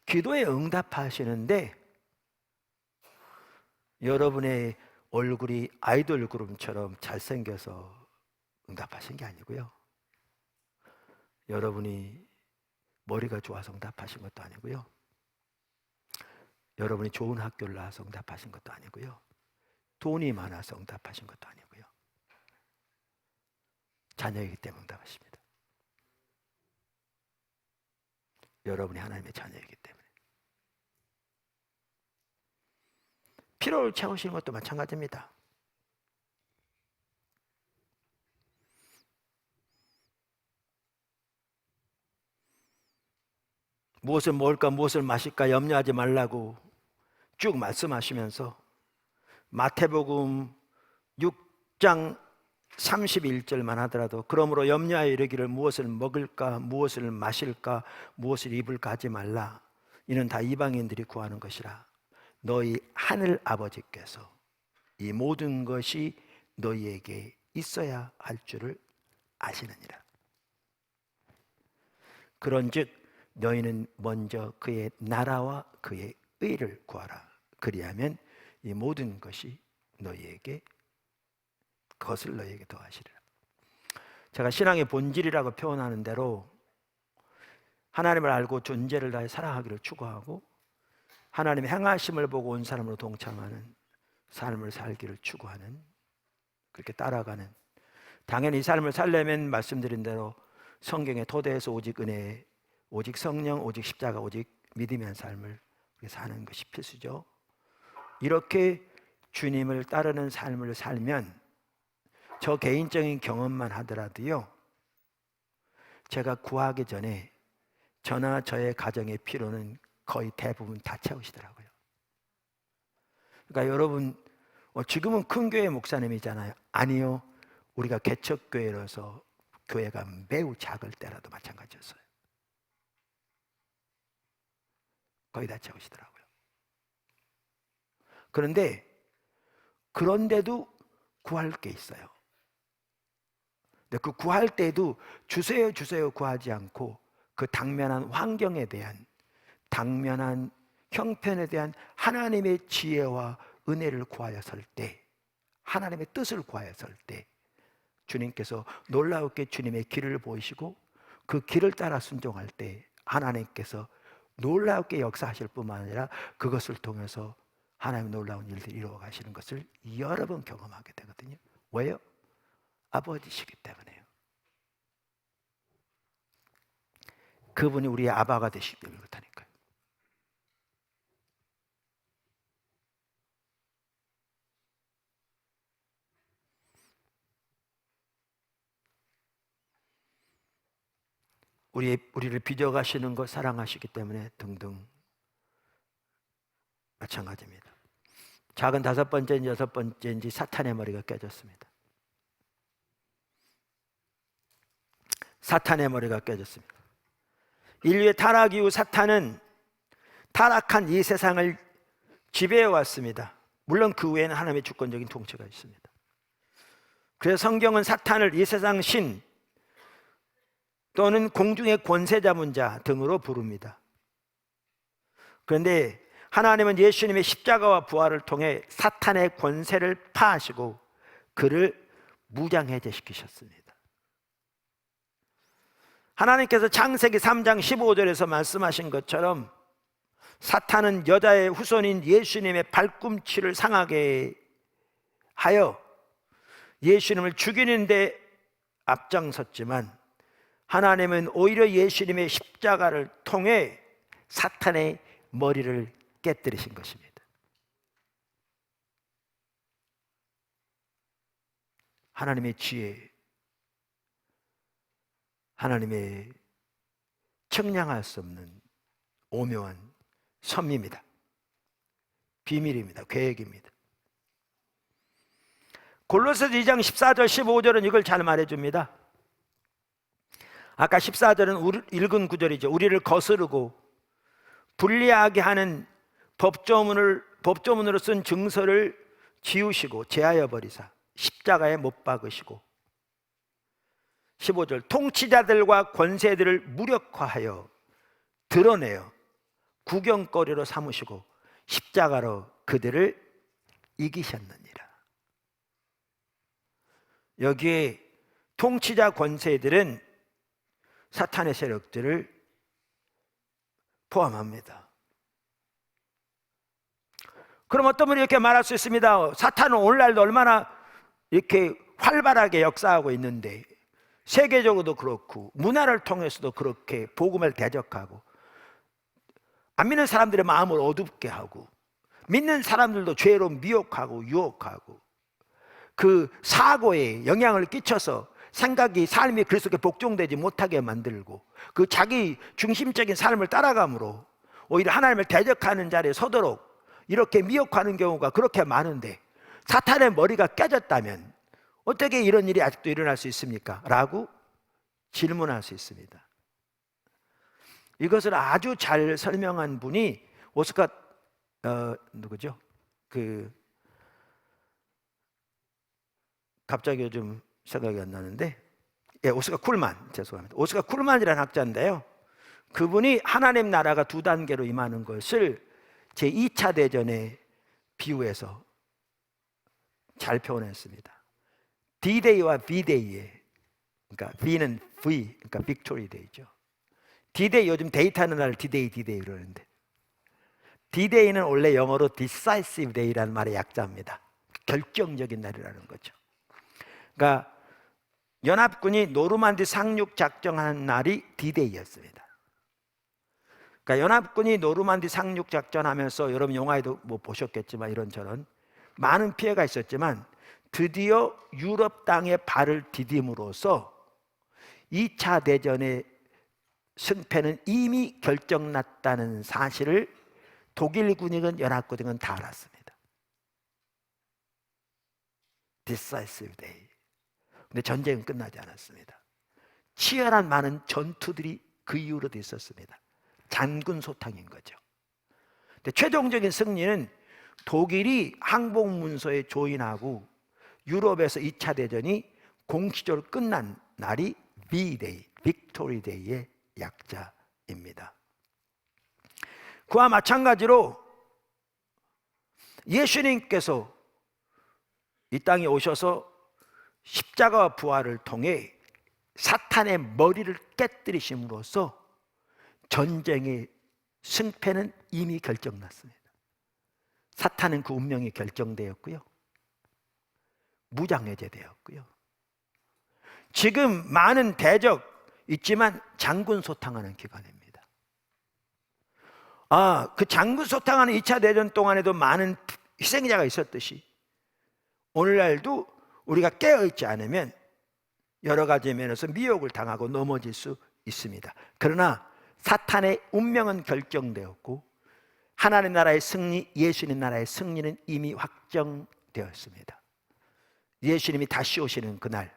A: 기도에 응답하시는데 여러분의 얼굴이 아이돌 그룹처럼 잘생겨서 응답하신 게 아니고요. 여러분이 머리가 좋아서 응답하신 것도 아니고요. 여러분이 좋은 학교를 나와서 응답하신 것도 아니고요. 돈이 많아서 응답하신 것도 아니고요. 자녀이기 때문에 응답하십니다. 여러분이 하나님의 자녀이기 때문에. 필요를 채우시는 것도 마찬가지입니다. 무엇을 먹을까 무엇을 마실까 염려하지 말라고 쭉 말씀하시면서 마태복음 6장 31절만 하더라도 그러므로 염려하여 이르기를 무엇을 먹을까 무엇을 마실까 무엇을 입을까 하지 말라. 이는 다 이방인들이 구하는 것이라. 너희 하늘 아버지께서 이 모든 것이 너희에게 있어야 할 줄을 아시느니라. 그런즉 너희는 먼저 그의 나라와 그의 의를 구하라. 그리하면 이 모든 것이 너희에게 그것을 너희에게 더하시리라. 제가 신앙의 본질이라고 표현하는 대로 하나님을 알고 존재를 다해 사랑하기를 추구하고 하나님의 행하심을 보고 온 사람으로 동참하는 삶을 살기를 추구하는, 그렇게 따라가는, 당연히 이 삶을 살려면 말씀드린 대로 성경의 토대에서 오직 은혜, 오직 성령, 오직 십자가, 오직 믿음의 한 삶을 사는 것이 필수죠. 이렇게 주님을 따르는 삶을 살면 저 개인적인 경험만 하더라도요, 제가 구하기 전에 저나 저의 가정의 필요는 거의 대부분 다 채우시더라고요. 그러니까 여러분 지금은 큰 교회 목사님이잖아요. 아니요, 우리가 개척교회로서 교회가 매우 작을 때라도 마찬가지였어요. 거의 다 채우시더라고요. 그런데도 구할 게 있어요. 근데 그 구할 때도 주세요 구하지 않고 그 당면한 환경에 대한, 당면한 형편에 대한 하나님의 지혜와 은혜를 구하였을 때, 하나님의 뜻을 구하였을 때 주님께서 놀라웠게 주님의 길을 보이시고 그 길을 따라 순종할 때 하나님께서 놀라웠게 역사하실 뿐만 아니라 그것을 통해서 하나님의 놀라운 일들을 이루어 가시는 것을 여러 번 경험하게 되거든요. 왜요? 아버지시기 때문에요. 그분이 우리의 아바가 되시기 때문에 그렇다니까요. 우리를 빚어가시는 것 사랑하시기 때문에 등등 마찬가지입니다. 작은 5번째인지 6번째인지 사탄의 머리가 깨졌습니다. 사탄의 머리가 깨졌습니다. 인류의 타락 이후 사탄은 타락한 이 세상을 지배해 왔습니다. 물론 그 외에는 하나님의 주권적인 통치가 있습니다. 그래서 성경은 사탄을 이 세상 신 또는 공중의 권세 잡은 자 등으로 부릅니다. 그런데 하나님은 예수님의 십자가와 부활을 통해 사탄의 권세를 파하시고 그를 무장해제시키셨습니다. 하나님께서 창세기 3장 15절에서 말씀하신 것처럼 사탄은 여자의 후손인 예수님의 발꿈치를 상하게 하여 예수님을 죽이는 데 앞장섰지만 하나님은 오히려 예수님의 십자가를 통해 사탄의 머리를 깨뜨리신 것입니다. 하나님의 지혜, 하나님의 측량할 수 없는 오묘한 섭리입니다. 비밀입니다. 계획입니다. 골로새서 2장 14절 15절은 이걸 잘 말해줍니다. 아까 14절은 읽은 구절이죠. 우리를 거스르고 불리하게 하는 법조문으로 쓴 증서를 지우시고 제하여 버리사 십자가에 못 박으시고 15절 통치자들과 권세들을 무력화하여 드러내어 구경거리로 삼으시고 십자가로 그들을 이기셨느니라. 여기에 통치자 권세들은 사탄의 세력들을 포함합니다. 그럼 어떤 분이 이렇게 말할 수 있습니다. 사탄은 오늘날도 얼마나 이렇게 활발하게 역사하고 있는데 세계적으로도 그렇고 문화를 통해서도 그렇게 복음을 대적하고 안 믿는 사람들의 마음을 어둡게 하고 믿는 사람들도 죄로 미혹하고 유혹하고 그 사고에 영향을 끼쳐서 생각이 삶이 그리스도께 복종되지 못하게 만들고 그 자기 중심적인 삶을 따라감으로 오히려 하나님을 대적하는 자리에 서도록 이렇게 미혹하는 경우가 그렇게 많은데 사탄의 머리가 깨졌다면 어떻게 이런 일이 아직도 일어날 수 있습니까? 라고 질문할 수 있습니다. 이것을 아주 잘 설명한 분이 오스카 누구죠? 갑자기 요즘 생각이 안 나는데 오스카 쿨만, 죄송합니다. 오스카 쿨만이라는 학자인데요. 그분이 하나님 나라가 두 단계로 임하는 것을 제2차 대전에 비유해서 잘 표현했습니다. D-Day와 V-Day에, 그러니까 V는 V, 그러니까 Victory Day죠. D-Day, 요즘 데이트하는 날 D-Day, D-Day 그러는데 D-Day는 원래 영어로 Decisive Day라는 말의 약자입니다. 결정적인 날이라는 거죠. 그러니까 연합군이 노르만디 상륙 작전하는 날이 D-Day였습니다. 그러니까 연합군이 노르만디 상륙 작전하면서 여러분 영화에도 뭐 보셨겠지만 이런저런 많은 피해가 있었지만 드디어 유럽 땅에 발을 디딤으로써 2차 대전의 승패는 이미 결정났다는 사실을 독일군이건 연합군이건 다 알았습니다. Decisive Day. 근데 전쟁은 끝나지 않았습니다. 치열한 많은 전투들이 그 이후로도 있었습니다. 잔군 소탕인 거죠. 근데 최종적인 승리는 독일이 항복문서에 조인하고 유럽에서 2차 대전이 공식적으로 끝난 날이 V-Day, Victory Day의 약자입니다. 그와 마찬가지로 예수님께서 이 땅에 오셔서 십자가와 부활을 통해 사탄의 머리를 깨뜨리심으로써 전쟁의 승패는 이미 결정났습니다. 사탄은 그 운명이 결정되었고요. 무장해제되었고요. 지금 많은 대적 있지만 장군 소탕하는 기간입니다. 그 장군 소탕하는 2차 대전 동안에도 많은 희생자가 있었듯이 오늘날도 우리가 깨어있지 않으면 여러 가지 면에서 미혹을 당하고 넘어질 수 있습니다. 그러나 사탄의 운명은 결정되었고 하나님 나라의 승리, 예수님 나라의 승리는 이미 확정되었습니다. 예수님이 다시 오시는 그날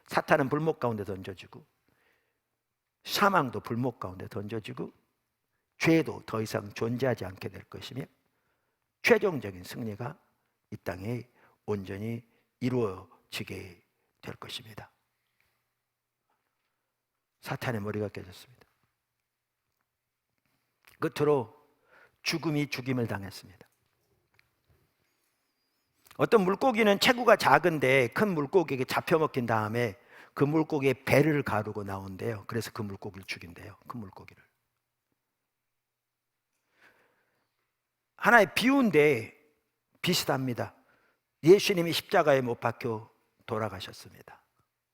A: 사탄은 불목 가운데 던져지고 사망도 불목 가운데 던져지고 죄도 더 이상 존재하지 않게 될 것이며 최종적인 승리가 이 땅에 온전히 이루어지게 될 것입니다. 사탄의 머리가 깨졌습니다. 끝으로 죽음이 죽임을 당했습니다. 어떤 물고기는 체구가 작은데 큰 물고기에게 잡혀 먹힌 다음에 그 물고기의 배를 가르고 나온대요. 그래서 그 물고기를 죽인대요. 큰 물고기를. 하나의 비유인데 비슷합니다. 예수님이 십자가에 못 박혀 돌아가셨습니다.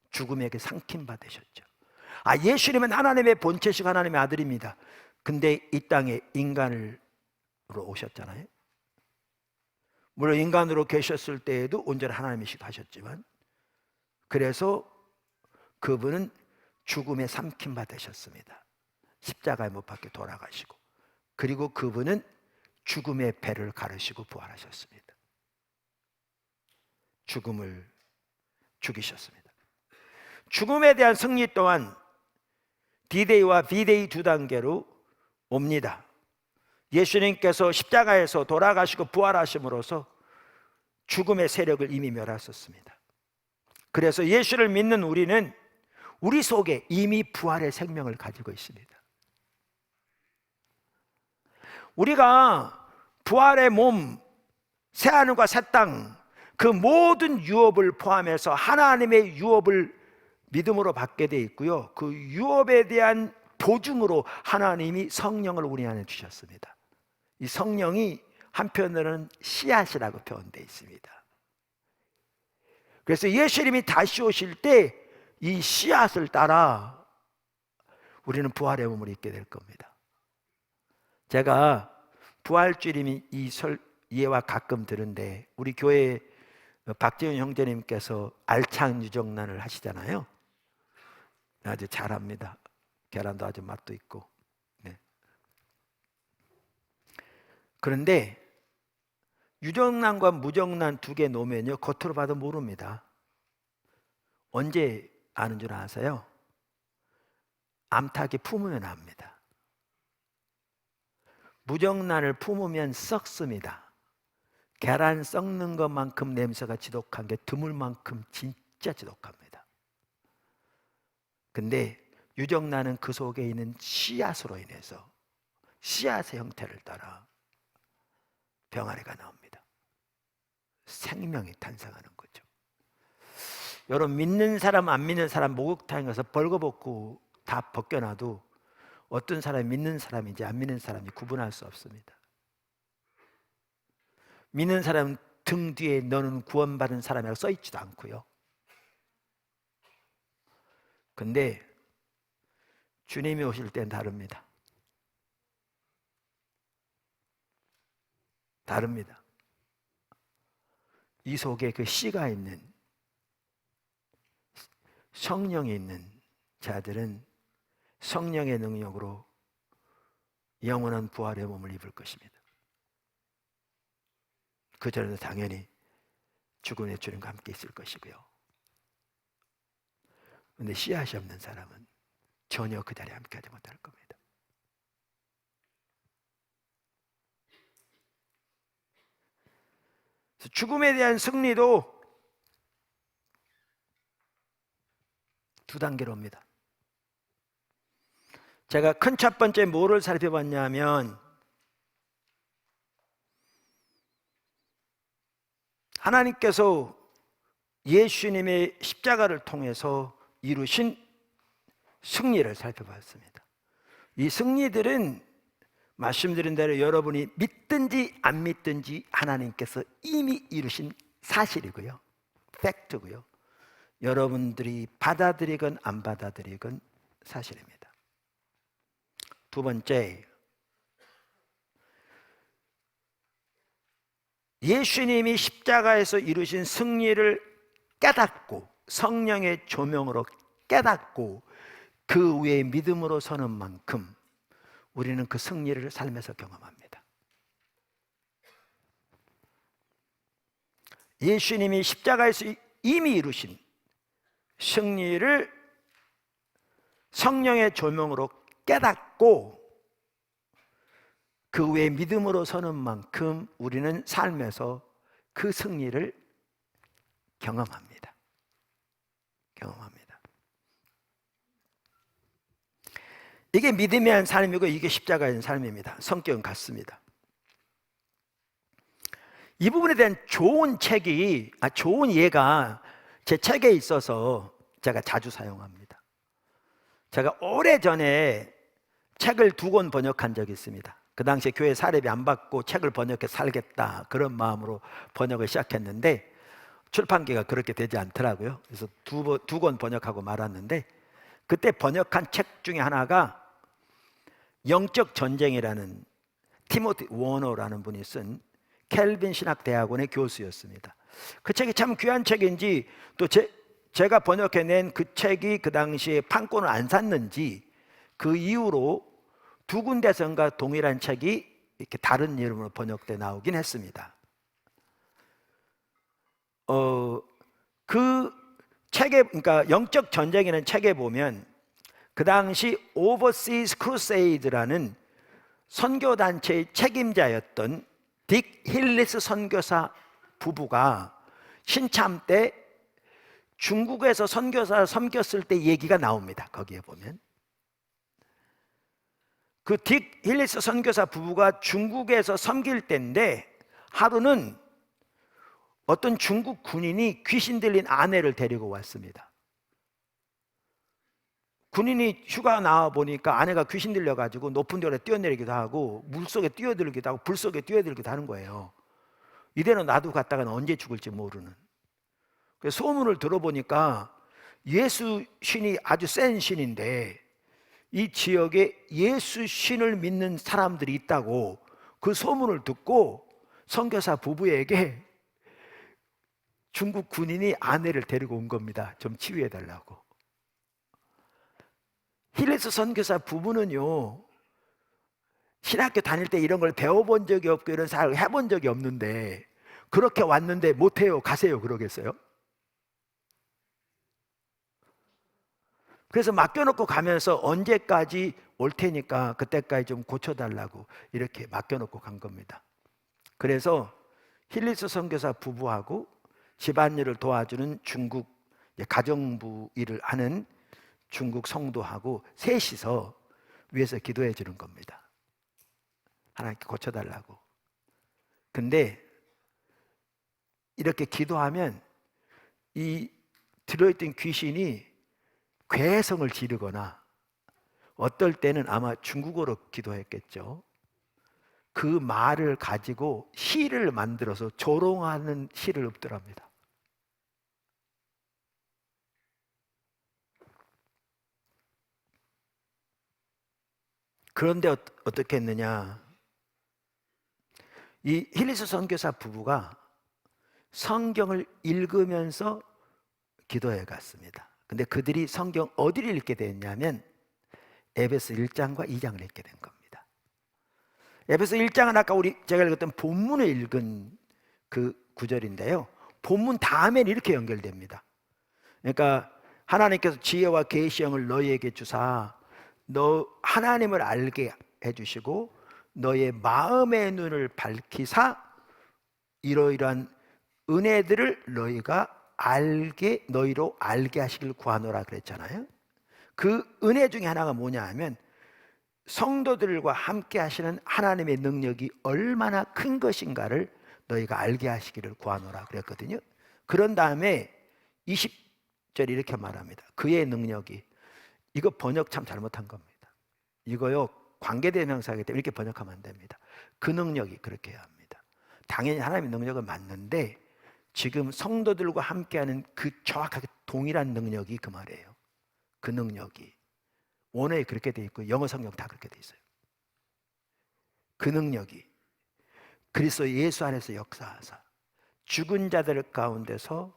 A: 죽음에게 상킴받으셨죠. 예수님은 하나님의 본체시고 하나님의 아들입니다. 근데 이 땅에 인간으로 오셨잖아요. 물론 인간으로 계셨을 때에도 온전히 하나님이시고 하셨지만, 그래서 그분은 죽음에 삼킴받으셨습니다. 십자가에 못 박혀 돌아가시고, 그리고 그분은 죽음의 배를 가르시고 부활하셨습니다. 죽음을 죽이셨습니다. 죽음에 대한 승리 또한 D-Day와 V-Day 두 단계로 옵니다. 예수님께서 십자가에서 돌아가시고 부활하심으로써 죽음의 세력을 이미 멸하셨습니다. 그래서 예수를 믿는 우리는 우리 속에 이미 부활의 생명을 가지고 있습니다. 우리가 부활의 몸, 새하늘과 새 땅, 그 모든 유업을 포함해서 하나님의 유업을 믿음으로 받게 돼 있고요. 그 유업에 대한 보증으로 하나님이 성령을 우리 안에 주셨습니다. 이 성령이 한편으로는 씨앗이라고 표현되어 있습니다. 그래서 예수님이 다시 오실 때 이 씨앗을 따라 우리는 부활의 몸을 입게 될 겁니다. 제가 부활주일이 이 예와 가끔 들은데, 우리 교회 박재윤 형제님께서 알찬 유정란을 하시잖아요. 아주 잘합니다. 계란도 아주 맛도 있고. 네. 그런데 유정란과 무정란 두 개 놓으면요, 겉으로 봐도 모릅니다. 언제 아는 줄 아세요? 암탉이 품으면 압니다. 무정란을 품으면 썩습니다. 계란 썩는 것만큼 냄새가 지독한 게 드물 만큼 진짜 지독합니다. 근데 유정란은 그 속에 있는 씨앗으로 인해서 씨앗의 형태를 따라 병아리가 나옵니다. 생명이 탄생하는 거죠. 여러분, 믿는 사람 안 믿는 사람 목욕탕에 가서 벌거벗고 다 벗겨놔도 어떤 사람이 믿는 사람인지 안 믿는 사람인지 구분할 수 없습니다. 믿는 사람은 등 뒤에 너는 구원받은 사람이라고 써있지도 않고요. 근데 주님이 오실 땐 다릅니다. 다릅니다. 이 속에 그 씨가 있는, 성령이 있는 자들은 성령의 능력으로 영원한 부활의 몸을 입을 것입니다. 그 전에도 당연히 죽음의 주님과 함께 있을 것이고요. 그런데 씨앗이 없는 사람은 전혀 그 자리에 함께하지 못할 겁니다. 그래서 죽음에 대한 승리도 두 단계로 옵니다. 제가 큰 첫 번째 뭐를 살펴봤냐면, 하나님께서 예수님의 십자가를 통해서 이루신 승리를 살펴봤습니다. 이 승리들은 말씀드린 대로 여러분이 믿든지 안 믿든지 하나님께서 이미 이루신 사실이고요, 팩트고요. 여러분들이 받아들이건 안 받아들이건 사실입니다. 두 번째, 예수님이 십자가에서 이루신 승리를 깨닫고 성령의 조명으로 깨닫고 그 위에 믿음으로 서는 만큼 우리는 그 승리를 삶에서 경험합니다. 예수님이 십자가에서 이미 이루신 승리를 성령의 조명으로 깨닫고 그 위에 믿음으로 서는 만큼 우리는 삶에서 그 승리를 경험합니다. 이게 믿음의 한 삶이고 이게 십자가의 삶입니다. 성격은 같습니다. 이 부분에 대한 좋은 예가 제 책에 있어서 제가 자주 사용합니다. 제가 오래전에 책을 2권 번역한 적이 있습니다. 그 당시에 교회 사례비 안 받고 책을 번역해 살겠다 그런 마음으로 번역을 시작했는데 출판기가 그렇게 되지 않더라고요. 그래서 2권 번역하고 말았는데 그때 번역한 책 중에 하나가 영적 전쟁이라는 티모티 워너라는 분이 쓴 켈빈 신학대학원의 교수였습니다. 그 책이 참 귀한 책인지 또 제가 번역해낸 그 책이 그 당시에 판권을 안 샀는지 그 이후로 2군데선가 동일한 책이 이렇게 다른 이름으로 번역돼 나오긴 했습니다. 그 책에, 그러니까 영적 전쟁이라는 책에 보면 그 당시 오버시스 크루세이드라는 선교단체의 책임자였던 딕 힐리스 선교사 부부가 신참 때 중국에서 선교사를 섬겼을 때 얘기가 나옵니다. 거기에 보면 그 딕 힐리스 선교사 부부가 중국에서 섬길 때인데 하루는 어떤 중국 군인이 귀신 들린 아내를 데리고 왔습니다. 군인이 휴가 나와 보니까 아내가 귀신 들려가지고 높은 데로 뛰어내리기도 하고 물속에 뛰어들기도 하고 불 속에 뛰어들기도 하는 거예요. 이대로 놔두고 갔다가는 언제 죽을지 모르는. 그래서 소문을 들어보니까 예수 신이 아주 센 신인데 이 지역에 예수 신을 믿는 사람들이 있다고 그 소문을 듣고 선교사 부부에게 중국 군인이 아내를 데리고 온 겁니다. 좀 치유해달라고. 힐리스 선교사 부부는요, 신학교 다닐 때 이런 걸 배워본 적이 없고 이런 사역을 해본 적이 없는데 그렇게 왔는데 못해요, 가세요 그러겠어요? 그래서 맡겨놓고 가면서 언제까지 올 테니까 그때까지 좀 고쳐달라고 이렇게 맡겨놓고 간 겁니다. 그래서 힐리스 선교사 부부하고 집안일을 도와주는 중국 가정부 일을 하는 중국 성도하고 셋이서 위에서 기도해 주는 겁니다. 하나님께 고쳐달라고. 근데 이렇게 기도하면 이 들어있던 귀신이 괴성을 지르거나 어떨 때는 아마 중국어로 기도했겠죠. 그 말을 가지고 시를 만들어서 조롱하는 시를 읊더랍니다. 그런데 어떻게 했느냐, 이 힐리스 선교사 부부가 성경을 읽으면서 기도해 갔습니다. 근데 그들이 성경 어디를 읽게 됐냐면 에베소 1장과 2장을 읽게 된 겁니다. 에베소 1장은 아까 제가 읽었던 본문을 읽은 그 구절인데요, 본문 다음엔 이렇게 연결됩니다. 그러니까 하나님께서 지혜와 계시형을 너희에게 주사 너 하나님을 알게 해주시고 너의 마음의 눈을 밝히사 이러이러한 은혜들을 너희로 알게 하시길 구하노라 그랬잖아요. 그 은혜 중에 하나가 뭐냐 하면 성도들과 함께 하시는 하나님의 능력이 얼마나 큰 것인가를 너희가 알게 하시기를 구하노라 그랬거든요. 그런 다음에 20절 이렇게 말합니다. 그의 능력이, 이거 번역 참 잘못한 겁니다. 이거요 관계대명사이기 때문에 이렇게 번역하면 안 됩니다. 그 능력이 그렇게 해야 합니다. 당연히 하나님의 능력은 맞는데 지금 성도들과 함께하는 그 정확하게 동일한 능력이 그 말이에요. 그 능력이 원어에 그렇게 돼 있고 영어 성경 다 그렇게 돼 있어요. 그 능력이 그리스도 예수 안에서 역사하사 죽은 자들 가운데서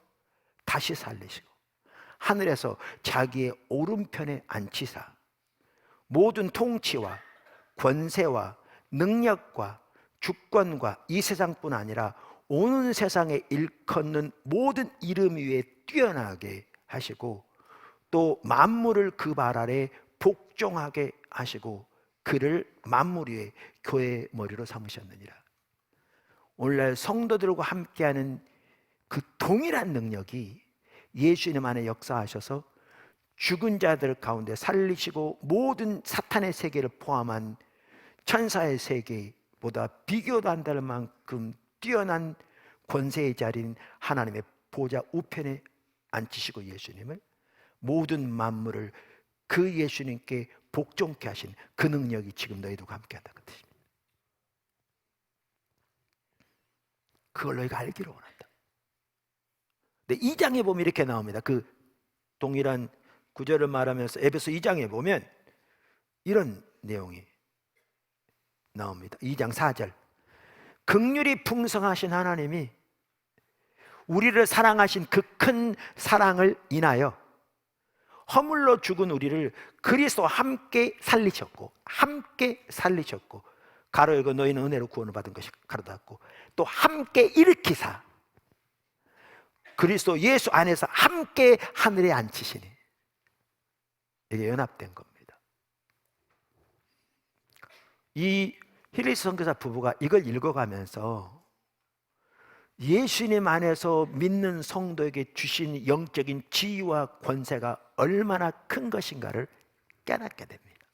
A: 다시 살리시고 하늘에서 자기의 오른편에 앉히사 모든 통치와 권세와 능력과 주권과 이 세상뿐 아니라 온 세상에 일컫는 모든 이름 위에 뛰어나게 하시고 또 만물을 그 발 아래 복종하게 하시고 그를 만물 위에 교회의 머리로 삼으셨느니라. 오늘날 성도들과 함께하는 그 동일한 능력이 예수님 안에 역사하셔서 죽은 자들 가운데 살리시고 모든 사탄의 세계를 포함한 천사의 세계보다 비교도 안 될 만큼 뛰어난 권세의 자리인 하나님의 보좌 우편에 앉히시고 예수님을 모든 만물을 그 예수님께 복종케 하신 그 능력이 지금 너희들과 함께한다 그 뜻입니다. 그걸 너희가 알기를 원한다. 근데 2장에 보면 이렇게 나옵니다. 그 동일한 구절을 말하면서 에베소 2장에 보면 이런 내용이 나옵니다. 2장 4절. 긍휼이 풍성하신 하나님이 우리를 사랑하신 그 큰 사랑을 인하여 허물로 죽은 우리를 그리스도와 함께 살리셨고 가로 열고 너희는 은혜로 구원을 받은 것이 가로 닫고 또 함께 일으키사 그리스도 예수 안에서 함께 하늘에 앉히시니 이게 연합된 겁니다. 이 힐리스 선교사 부부가 이걸 읽어가면서 예수님 안에서 믿는 성도에게 주신 영적인 지위와 권세가 얼마나 큰 것인가를 깨닫게 됩니다.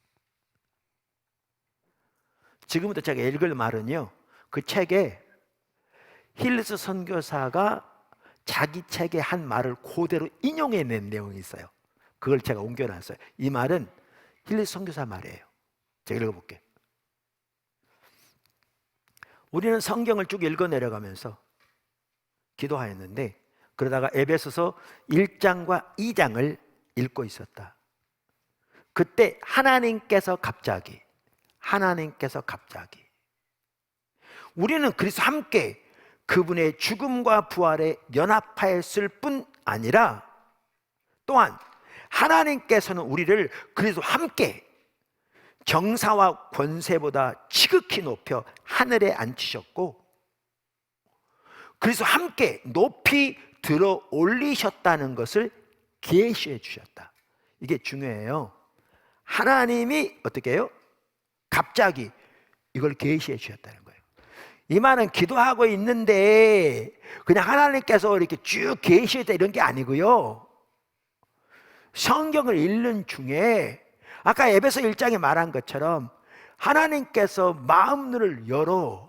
A: 지금부터 제가 읽을 말은요, 그 책에 힐리스 선교사가 자기 책에 한 말을 그대로 인용해낸 내용이 있어요. 그걸 제가 옮겨놨어요. 이 말은 힐리스 선교사 말이에요. 제가 읽어볼게요. 우리는 성경을 쭉 읽어 내려가면서 기도하였는데 그러다가 에베소서 1장과 2장을 읽고 있었다. 그때 하나님께서 갑자기 우리는 그리스도 함께 그분의 죽음과 부활에 연합하였을 뿐 아니라 또한 하나님께서는 우리를 그리스도 함께 정사와 권세보다 지극히 높여 하늘에 앉히셨고 그래서 함께 높이 들어 올리셨다는 것을 계시해 주셨다. 이게 중요해요. 하나님이 어떻게 해요? 갑자기 이걸 계시해 주셨다는 거예요. 이 말은 기도하고 있는데 그냥 하나님께서 이렇게 쭉 계시했다 이런 게 아니고요. 성경을 읽는 중에 아까 에베소 1장에 말한 것처럼 하나님께서 마음문을 열어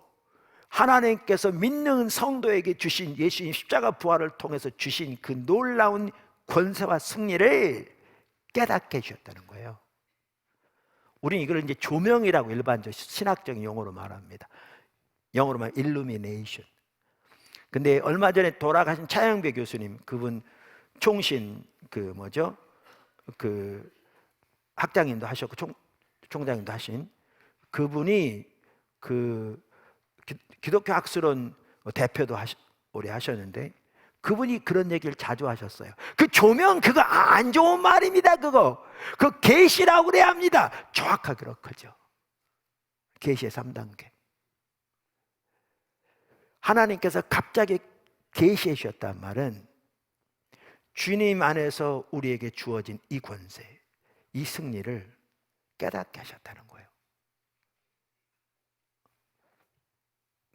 A: 하나님께서 믿는 성도에게 주신 예수님 십자가 부활을 통해서 주신 그 놀라운 권세와 승리를 깨닫게 해주셨다는 거예요. 우리는 이걸 이제 조명이라고 일반적 신학적인 용어로 말합니다. 영어로 말하면 illumination. 근데 얼마 전에 돌아가신 차영배 교수님, 그분 총신 학장님도 하셨고 총장님도 하신 그분이 기독교 학술원 대표도 오래 하셨는데 그분이 그런 얘기를 자주 하셨어요. 그 조명 그거 안 좋은 말입니다. 그거 계시라고 그래야 합니다. 정확하게 그렇죠. 계시의 3단계. 하나님께서 갑자기 계시해 주셨단 말은 주님 안에서 우리에게 주어진 이 권세, 이 승리를 깨닫게 하셨다는 거예요.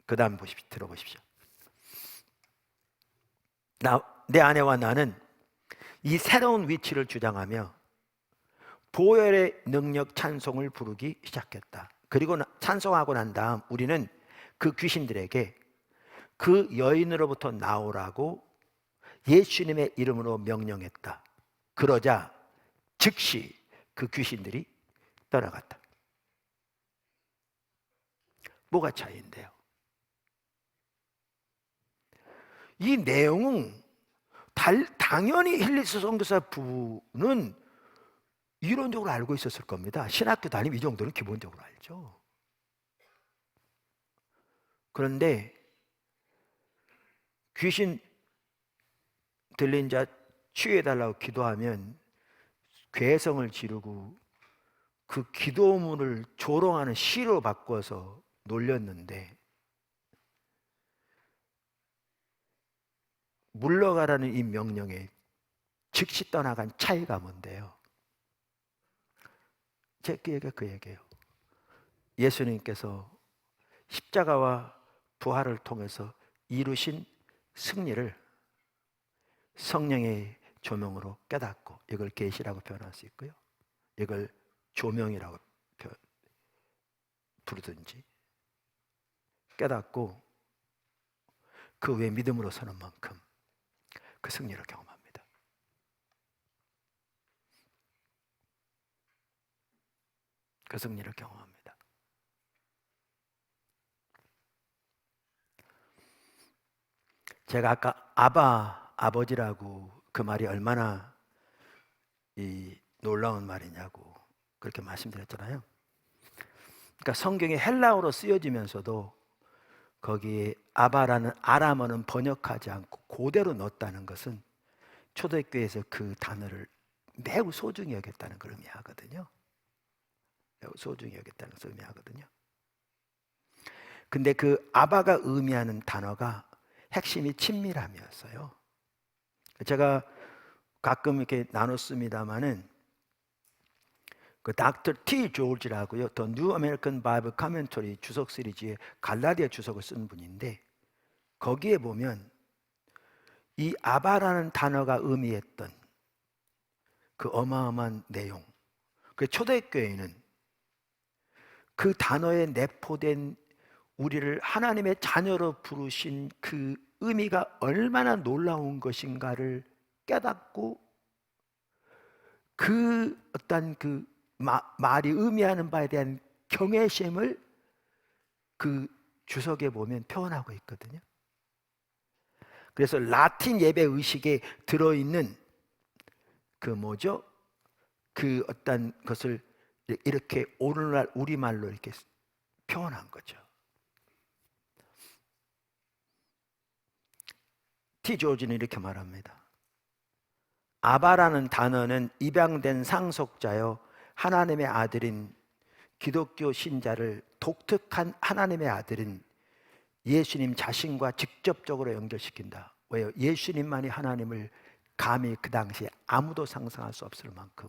A: 그 다음 들어보십시오. 내 아내와 나는 이 새로운 위치를 주장하며 보혈의 능력 찬송을 부르기 시작했다. 그리고 찬송하고 난 다음 우리는 그 귀신들에게 그 여인으로부터 나오라고 예수님의 이름으로 명령했다. 그러자 즉시 그 귀신들이 떠나갔다. 뭐가 차이인데요? 이 내용은 당연히 힐리스 선교사 부부는 이론적으로 알고 있었을 겁니다. 신학교 다니면 이 정도는 기본적으로 알죠. 그런데 귀신 들린 자 치유해달라고 기도하면 괴성을 지르고 그 기도문을 조롱하는 시로 바꿔서 놀렸는데, 물러가라는 이 명령에 즉시 떠나간 차이가 뭔데요? 제 얘기가 그 얘기예요. 예수님께서 십자가와 부활을 통해서 이루신 승리를 성령의 조명으로 깨닫고, 이걸 계시라고 표현할 수 있고요, 이걸 조명이라고 부르든지, 깨닫고 그 외 믿음으로 서는 만큼 그 승리를 경험합니다. 그 승리를 경험합니다. 제가 아까 아버지라고 그 말이 얼마나 놀라운 말이냐고 그렇게 말씀드렸잖아요. 그러니까 성경에 헬라어로 쓰여지면서도 거기에 아바라는 아람어는 번역하지 않고 그대로 넣었다는 것은 초대교회에서 그 단어를 매우 소중히 여겼다는 걸 의미하거든요. 매우 소중히 여겼다는 것을 의미하거든요. 근데 그 아바가 의미하는 단어가 핵심이 친밀함이었어요. 제가 가끔 이렇게 나눴습니다마는 그 닥터 T 조지라고요, 더 뉴 아메리칸 바이블 커멘터리 주석 시리즈에 갈라디아 주석을 쓴 분인데, 거기에 보면 이 아바라는 단어가 의미했던 그 어마어마한 내용, 그 초대교회는 그 단어에 내포된 우리를 하나님의 자녀로 부르신 그 의미가 얼마나 놀라운 것인가를 깨닫고, 그 어떤 그 말이 의미하는 바에 대한 경외심을 그 주석에 보면 표현하고 있거든요. 그래서 라틴 예배 의식에 들어있는 그 뭐죠? 그 어떤 것을 이렇게 오늘날 우리말로 이렇게 표현한 거죠. 티 조지는 이렇게 말합니다. 아바라는 단어는 입양된 상속자여 하나님의 아들인 기독교 신자를 독특한 하나님의 아들인 예수님 자신과 직접적으로 연결시킨다. 왜요? 예수님만이 하나님을 감히 그 당시에 아무도 상상할 수 없을 만큼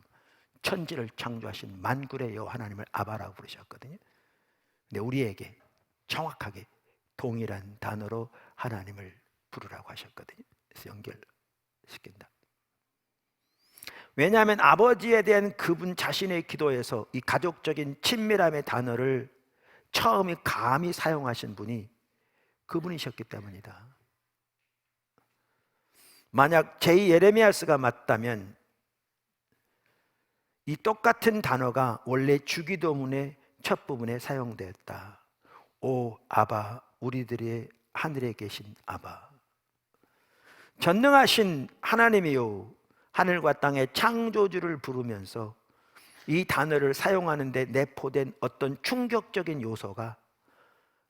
A: 천지를 창조하신 만군의 여호와 하나님을 아바라고 부르셨거든요. 근데 우리에게 정확하게 동일한 단어로 하나님을 부르라고 하셨거든요. 그래서 연결시킨다. 왜냐하면 아버지에 대한 그분 자신의 기도에서 이 가족적인 친밀함의 단어를 처음에 감히 사용하신 분이 그분이셨기 때문이다. 만약 제2 예레미야스가 맞다면 이 똑같은 단어가 원래 주기도문의 첫 부분에 사용되었다. 오 아바, 우리들의 하늘에 계신 아바, 전능하신 하나님이요 하늘과 땅의 창조주를 부르면서 이 단어를 사용하는데 내포된 어떤 충격적인 요소가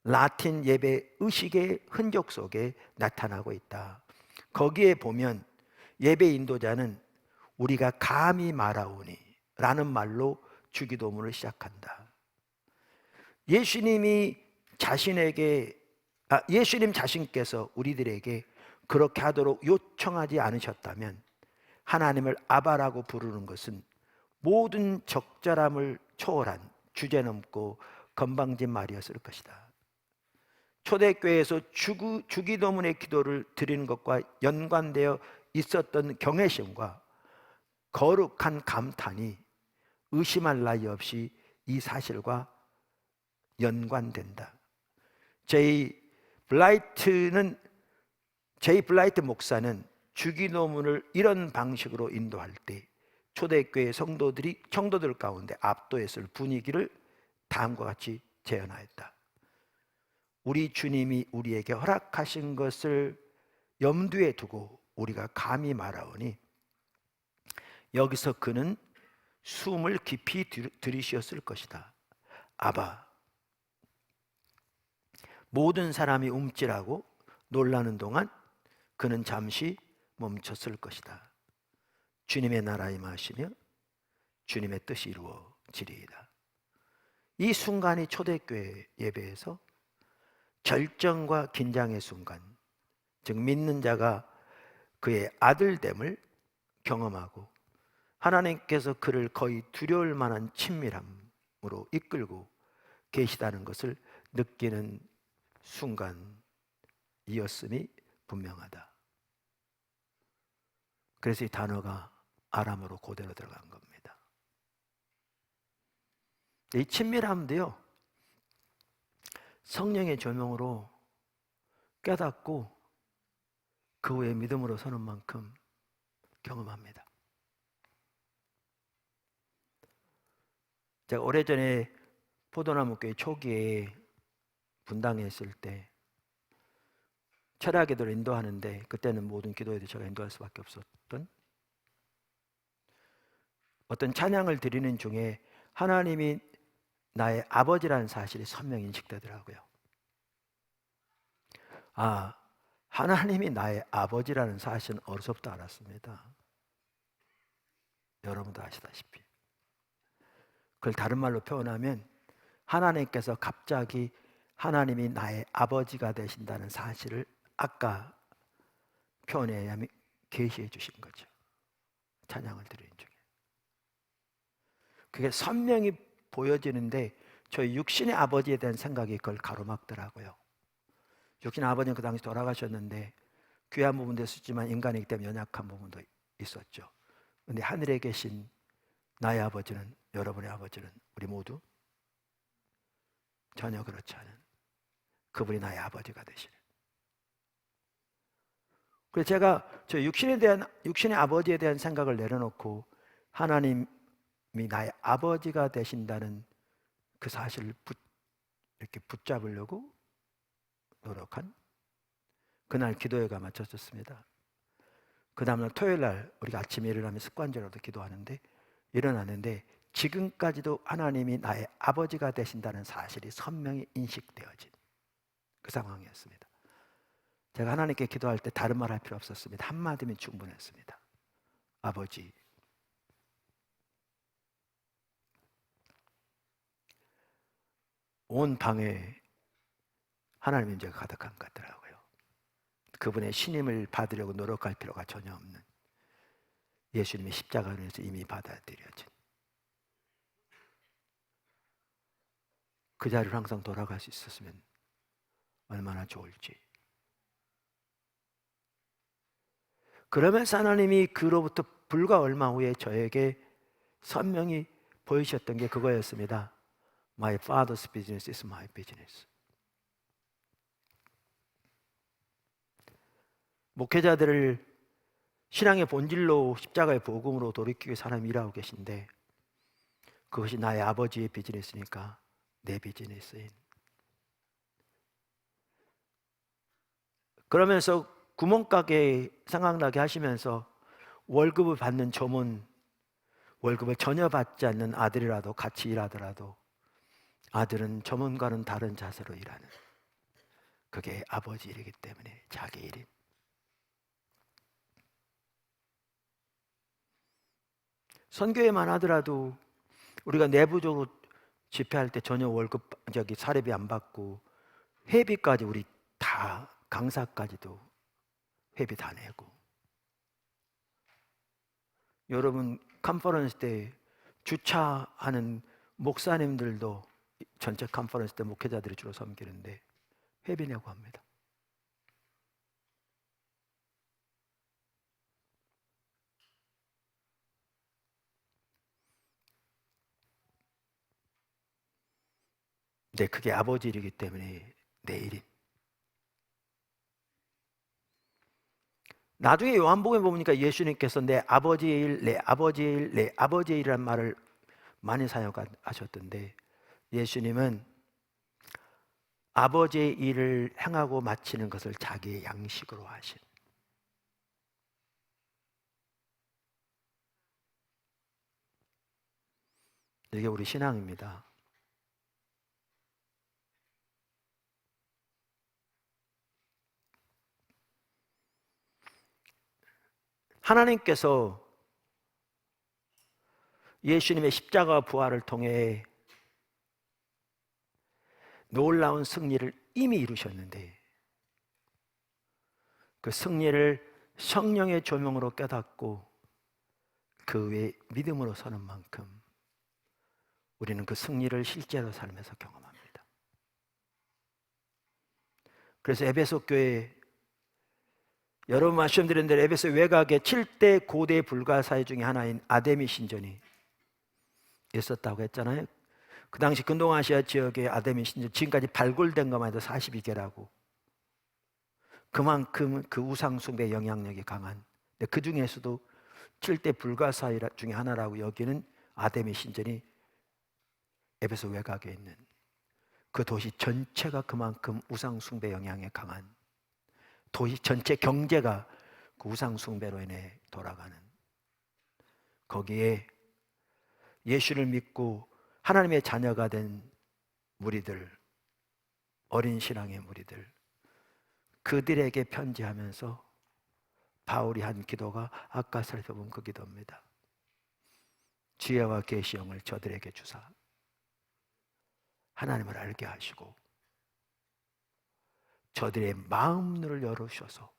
A: 라틴 예배 의식의 흔적 속에 나타나고 있다. 거기에 보면 예배 인도자는 우리가 감히 말하오니 라는 말로 주기도문을 시작한다. 예수님 자신께서 우리들에게 그렇게 하도록 요청하지 않으셨다면 하나님을 아바라고 부르는 것은 모든 적절함을 초월한 주제넘고 건방진 말이었을 것이다. 초대교회에서 주기도문의 기도를 드리는 것과 연관되어 있었던 경외심과 거룩한 감탄이 의심할 나위 없이 이 사실과 연관된다. 제이 블라이트 목사는 주기도문을 이런 방식으로 인도할 때 초대교회 성도들 가운데 압도했을 분위기를 다음과 같이 재현하였다. 우리 주님이 우리에게 허락하신 것을 염두에 두고 우리가 감히 말하오니 여기서 그는 숨을 깊이 들이쉬었을 것이다. 아바. 모든 사람이 움찔하고 놀라는 동안 그는 잠시 멈췄을 것이다. 주님의 나라에 임하시며 주님의 뜻이 이루어지리이다. 이 순간이 초대교회 예배에서 결정과 긴장의 순간, 즉 믿는 자가 그의 아들됨을 경험하고 하나님께서 그를 거의 두려울 만한 친밀함으로 이끌고 계시다는 것을 느끼는 순간이었음이 분명하다. 그래서 이 단어가 아람어로 그대로 들어간 겁니다. 이 친밀함도요, 성령의 조명으로 깨닫고 그 후에 믿음으로 서는 만큼 경험합니다. 제가 오래전에 포도나무교회 초기에 분당에 있을 때 철야 기도를 인도하는데, 그때는 모든 기도에도 제가 인도할 수밖에 없었던, 어떤 찬양을 드리는 중에 하나님이 나의 아버지라는 사실이 선명히 인식되더라고요. 아, 하나님이 나의 아버지라는 사실은 어려서부터 알았습니다. 여러분도 아시다시피. 그걸 다른 말로 표현하면 하나님께서 갑자기 하나님이 나의 아버지가 되신다는 사실을 아까 표현에 의하면 계시해 주신 거죠. 찬양을 드리는 중에. 그게 선명히 보여지는데 저희 육신의 아버지에 대한 생각이 그걸 가로막더라고요. 육신의 아버지는 그 당시 돌아가셨는데 귀한 부분도 있었지만 인간이기 때문에 연약한 부분도 있었죠. 그런데 하늘에 계신 나의 아버지는, 여러분의 아버지는, 우리 모두 전혀 그렇지 않은 그분이 나의 아버지가 되시는. 그래서 제가 저 육신의 아버지에 대한 생각을 내려놓고 하나님이 나의 아버지가 되신다는 그 사실을 이렇게 붙잡으려고 노력한 그날 기도회가 마쳤었습니다. 그 다음날 토요일 날 우리가 아침에 일어나면 습관적으로 기도하는데, 일어나는데 지금까지도 하나님이 나의 아버지가 되신다는 사실이 선명히 인식되어진 그 상황이었습니다. 제가 하나님께 기도할 때 다른 말 할 필요 없었습니다. 한마디면 충분했습니다. 아버지. 온 방에 하나님의 임재가 가득한 것 같더라고요. 그분의 신임을 받으려고 노력할 필요가 전혀 없는, 예수님의 십자가로 인해서 이미 받아들여진 그 자리로 항상 돌아갈 수 있었으면 얼마나 좋을지. 그러면서 하나님이 그로부터 불과 얼마 후에 저에게 선명히 보이셨던 게 그거였습니다. My father's business is my business. 목회자들을 신앙의 본질로 십자가의 복음으로 돌이키기 위해 사람이 일하고 계신데, 그것이 나의 아버지의 비즈니스니까 내 비즈니스인. 그러면서 구멍가게 생각나게 하시면서 월급을 받는 점은 월급을 전혀 받지 않는 아들이라도 같이 일하더라도 아들은 점원과는 다른 자세로 일하는, 그게 아버지 일이기 때문에 자기 일인. 선교회만 하더라도 우리가 내부적으로 집회할 때 전혀 월급, 사례비 안 받고 회비까지 우리 다, 강사까지도 회비 다 내고. 여러분 컨퍼런스 때 주차하는 목사님들도 전체 컨퍼런스 때 목회자들이 주로 섬기는데 회비 내고 합니다. 근데 그게 아버지 일이기 때문에 내 일인. 나중에 요한복음에 보니까 예수님께서 내 아버지의 일, 내 아버지의 일, 내 아버지의 일이라는 말을 많이 사용하셨던데, 예수님은 아버지의 일을 행하고 마치는 것을 자기의 양식으로 하신, 이게 우리 신앙입니다. 하나님께서 예수님의 십자가 부활을 통해 놀라운 승리를 이미 이루셨는데 그 승리를 성령의 조명으로 깨닫고 그 외에 믿음으로 서는 만큼 우리는 그 승리를 실제로 삶에서 경험합니다. 그래서 에베소 교회, 여러분 말씀드린 대로 에베소 외곽에 7대 고대 불가사의 중에 하나인 아데미 신전이 있었다고 했잖아요. 그 당시 근동아시아 지역의 아데미 신전, 지금까지 발굴된 것만 해도 42개라고. 그만큼 그 우상 숭배의 영향력이 강한, 그 중에서도 7대 불가사의 중에 하나라고 여기는 아데미 신전이 에베소 외곽에 있는 그 도시 전체가 그만큼 우상 숭배 영향에 강한, 도시 전체 경제가 그 우상 숭배로 인해 돌아가는, 거기에 예수를 믿고 하나님의 자녀가 된 무리들, 어린 신앙의 무리들, 그들에게 편지하면서 바울이 한 기도가 아까 살펴본 그 기도입니다. 지혜와 계시형을 저들에게 주사 하나님을 알게 하시고 저들의 마음문을 열어주셔서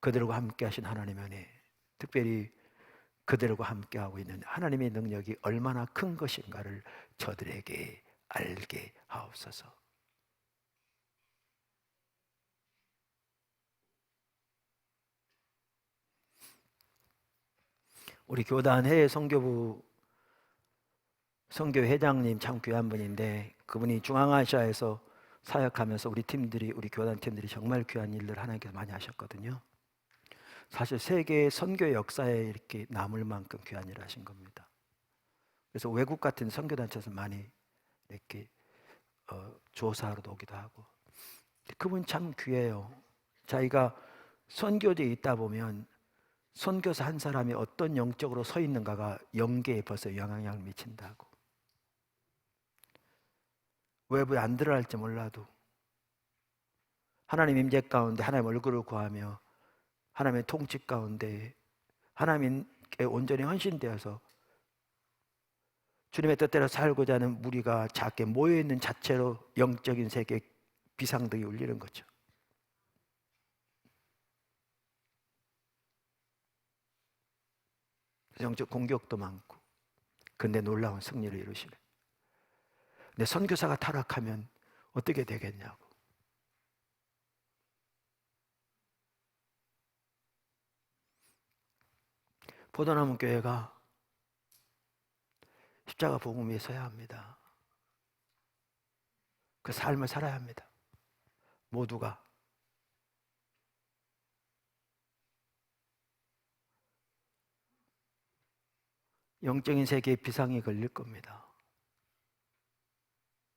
A: 그들과 함께 하신 하나님의 은혜, 특별히 그들과 함께하고 있는 하나님의 능력이 얼마나 큰 것인가를 저들에게 알게 하옵소서. 우리 교단 해외 선교부 선교 회장님 참 귀한 분인데, 그분이 중앙아시아에서 사역하면서 우리 교단 팀들이 정말 귀한 일을 하나님께서 많이 하셨거든요. 사실 세계 선교 역사에 이렇게 남을 만큼 귀한 일을 하신 겁니다. 그래서 외국 같은 선교단체에서 많이 이렇게 조사하러 오기도 하고, 그분 참 귀해요. 자기가 선교지에 있다 보면 선교사 한 사람이 어떤 영적으로 서 있는가가 영계에 벌써 영향을 미친다고. 외부에 안 드러날지 몰라도 하나님 임재 가운데 하나님 얼굴을 구하며 하나님의 통치 가운데 하나님께 온전히 헌신되어서 주님의 뜻대로 살고자 하는 무리가 작게 모여있는 자체로 영적인 세계에 비상등이 울리는 거죠. 영적 공격도 많고, 근데 놀라운 승리를 이루시는. 근데 선교사가 타락하면 어떻게 되겠냐고. 포도나무 교회가 십자가 복음 위에 서야 합니다. 그 삶을 살아야 합니다. 모두가. 영적인 세계에 비상이 걸릴 겁니다.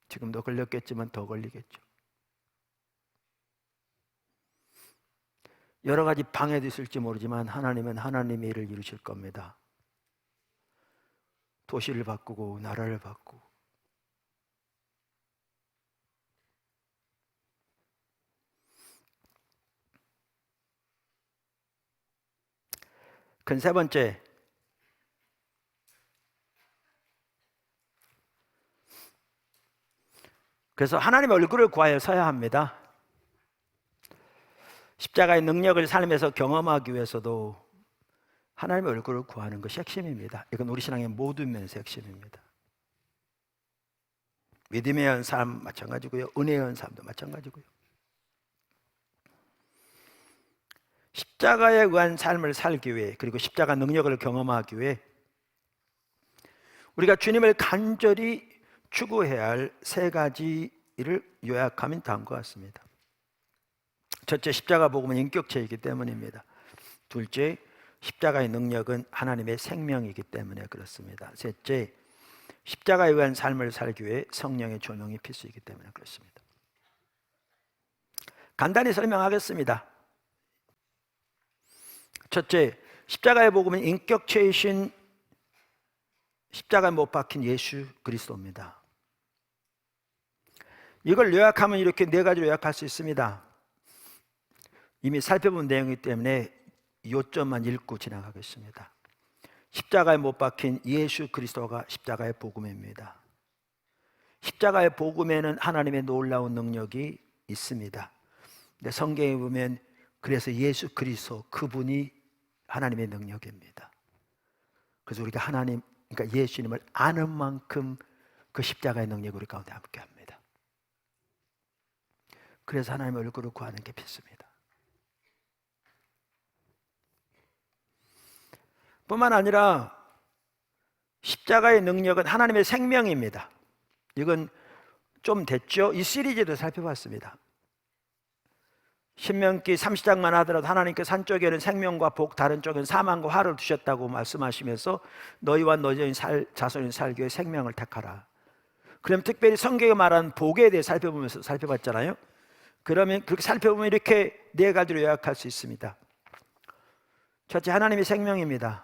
A: 지금도 걸렸겠지만 더 걸리겠죠. 여러 가지 방해도 있을지 모르지만 하나님은 하나님의 일을 이루실 겁니다. 도시를 바꾸고 나라를 바꾸고. 큰 세 번째, 그래서 하나님의 얼굴을 구하여 서야 합니다. 십자가의 능력을 삶에서 경험하기 위해서도 하나님의 얼굴을 구하는 것이 핵심입니다. 이건 우리 신앙의 모든 면에서 핵심입니다. 믿음의 한 삶 마찬가지고요, 은혜의 한 삶도 마찬가지고요. 십자가에 의한 삶을 살기 위해, 그리고 십자가 능력을 경험하기 위해 우리가 주님을 간절히 추구해야 할 세 가지를 요약하면 다음과 같습니다. 첫째, 십자가 복음은 인격체이기 때문입니다. 둘째, 십자가의 능력은 하나님의 생명이기 때문에 그렇습니다. 셋째, 십자가에 의한 삶을 살기 위해 성령의 조명이 필수이기 때문에 그렇습니다. 간단히 설명하겠습니다. 첫째, 십자가의 복음은 인격체이신 십자가에 못 박힌 예수 그리스도입니다. 이걸 요약하면 이렇게 네 가지로 요약할 수 있습니다. 이미 살펴본 내용이기 때문에 요점만 읽고 지나가겠습니다. 십자가에 못 박힌 예수 그리스도가 십자가의 복음입니다. 십자가의 복음에는 하나님의 놀라운 능력이 있습니다. 근데 성경에 보면 그래서 예수 그리스도 그분이 하나님의 능력입니다. 그래서 우리가 하나님, 그러니까 예수님을 아는 만큼 그 십자가의 능력이 우리 가운데 함께합니다. 그래서 하나님의 얼굴을 구하는 게 필수입니다. 뿐만 아니라 십자가의 능력은 하나님의 생명입니다. 이건 좀 됐죠? 이 시리즈도 살펴봤습니다. 신명기 30장만 하더라도 하나님께서 한쪽에는 생명과 복, 다른 쪽에는 사망과 화를 두셨다고 말씀하시면서 너희와 너희 자손이 살기 위해 생명을 택하라. 그럼 특별히 성경에 말하는 복에 대해 살펴봤잖아요. 그러면 그렇게 살펴보면 이렇게 네 가지로 요약할 수 있습니다. 첫째, 하나님이 생명입니다.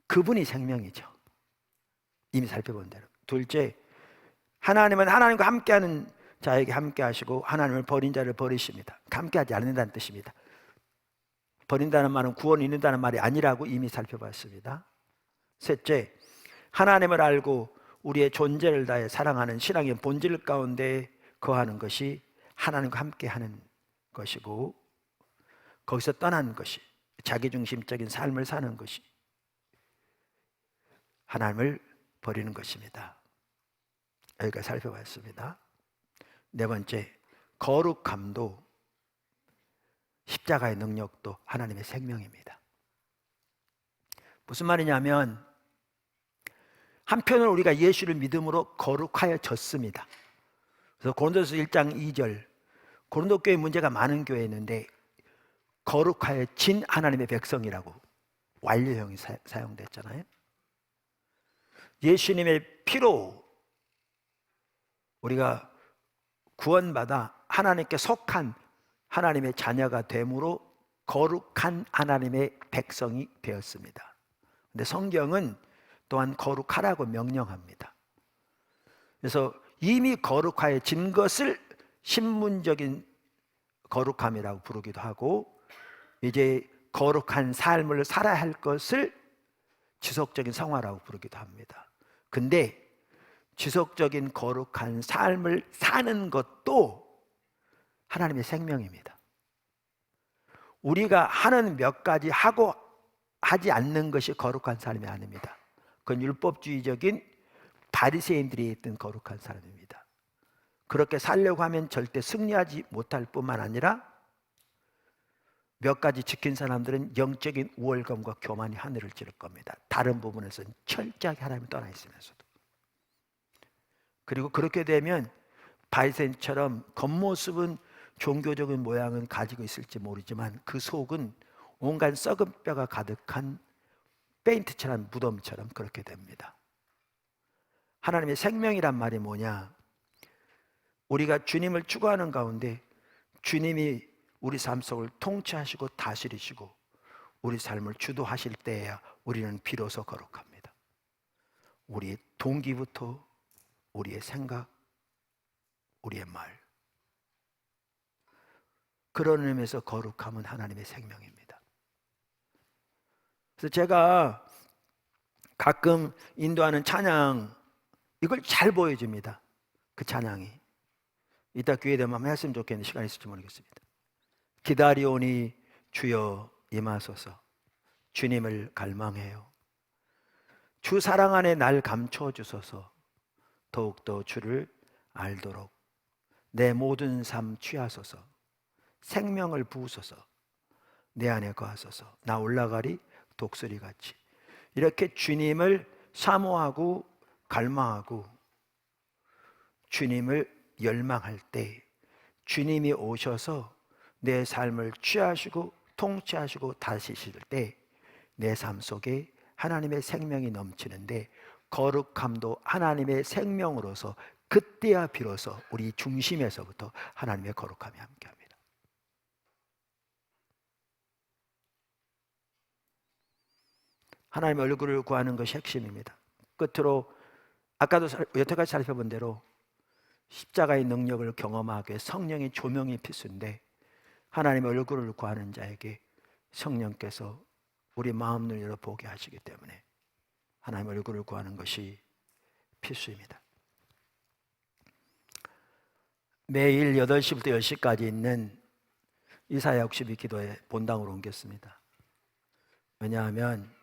A: 그분이 생명이죠. 이미 살펴본 대로. 둘째, 하나님은 하나님과 함께하는 자에게 함께 하시고 하나님을 버린 자를 버리십니다. 함께하지 않는다는 뜻입니다. 버린다는 말은 구원을 잃는다는 말이 아니라고 이미 살펴봤습니다. 셋째, 하나님을 알고 우리의 존재를 다해 사랑하는 신앙의 본질 가운데 거하는 것이 하나님과 함께하는 것이고, 거기서 떠난 것이, 자기중심적인 삶을 사는 것이 하나님을 버리는 것입니다. 여기까지 살펴봤습니다. 네 번째, 거룩함도 십자가의 능력도 하나님의 생명입니다. 무슨 말이냐면 한편으로 우리가 예수를 믿음으로 거룩하여졌습니다. 그래서 고린도서 1장 2절, 고린도 교회 문제가 많은 교회였는데 거룩하여진 하나님의 백성이라고 완료형이 사용됐잖아요. 예수님의 피로 우리가 구원받아 하나님께 속한 하나님의 자녀가 됨으로 거룩한 하나님의 백성이 되었습니다. 근데 성경은 또한 거룩하라고 명령합니다. 그래서 이미 거룩하여진 것을 신문적인 거룩함이라고 부르기도 하고, 이제 거룩한 삶을 살아야 할 것을 지속적인 성화라고 부르기도 합니다. 근데 지속적인 거룩한 삶을 사는 것도 하나님의 생명입니다. 우리가 하는 몇 가지 하고 하지 않는 것이 거룩한 삶이 아닙니다. 그건 율법주의적인 바리새인들이 했던 거룩한 삶입니다. 그렇게 살려고 하면 절대 승리하지 못할 뿐만 아니라 몇 가지 지킨 사람들은 영적인 우월감과 교만이 하늘을 찌를 겁니다. 다른 부분에서는 철저하게 하나님을 떠나 있으면서도. 그리고 그렇게 되면 바리새인처럼 겉모습은 종교적인 모양은 가지고 있을지 모르지만 그 속은 온갖 썩은 뼈가 가득한 페인트칠한 무덤처럼 그렇게 됩니다. 하나님의 생명이란 말이 뭐냐? 우리가 주님을 추구하는 가운데 주님이 우리 삶 속을 통치하시고 다스리시고 우리 삶을 주도하실 때에야 우리는 비로소 거룩합니다. 우리의 동기부터 우리의 생각, 우리의 말, 그런 의미에서 거룩함은 하나님의 생명입니다. 그래서 제가 가끔 인도하는 찬양, 이걸 잘 보여줍니다. 그 찬양이 이따 기회 되면 한번 했으면 좋겠는데 시간이 있을지 모르겠습니다. 기다리오니 주여 임하소서, 주님을 갈망해요. 주 사랑 안에 날 감춰주소서, 더욱더 주를 알도록 내 모든 삶 취하소서, 생명을 부으소서, 내 안에 거하소서, 나 올라가리 독수리같이. 이렇게 주님을 사모하고 갈망하고 주님을 열망할 때 주님이 오셔서 내 삶을 취하시고 통치하시고 다스리실 때 내 삶 속에 하나님의 생명이 넘치는데, 거룩함도 하나님의 생명으로서 그때야 비로소 우리 중심에서부터 하나님의 거룩함이 함께합니다. 하나님의 얼굴을 구하는 것이 핵심입니다. 끝으로 아까도 여태까지 살펴본 대로 십자가의 능력을 경험하기 위해 성령의 조명이 필수인데, 하나님의 얼굴을 구하는 자에게 성령께서 우리 마음 눈을 열어 보게 하시기 때문에 하나님 얼굴을 구하는 것이 필수입니다. 매일 8시부터 10시까지 있는 이사야 62 기도회 본당으로 옮겼습니다. 왜냐하면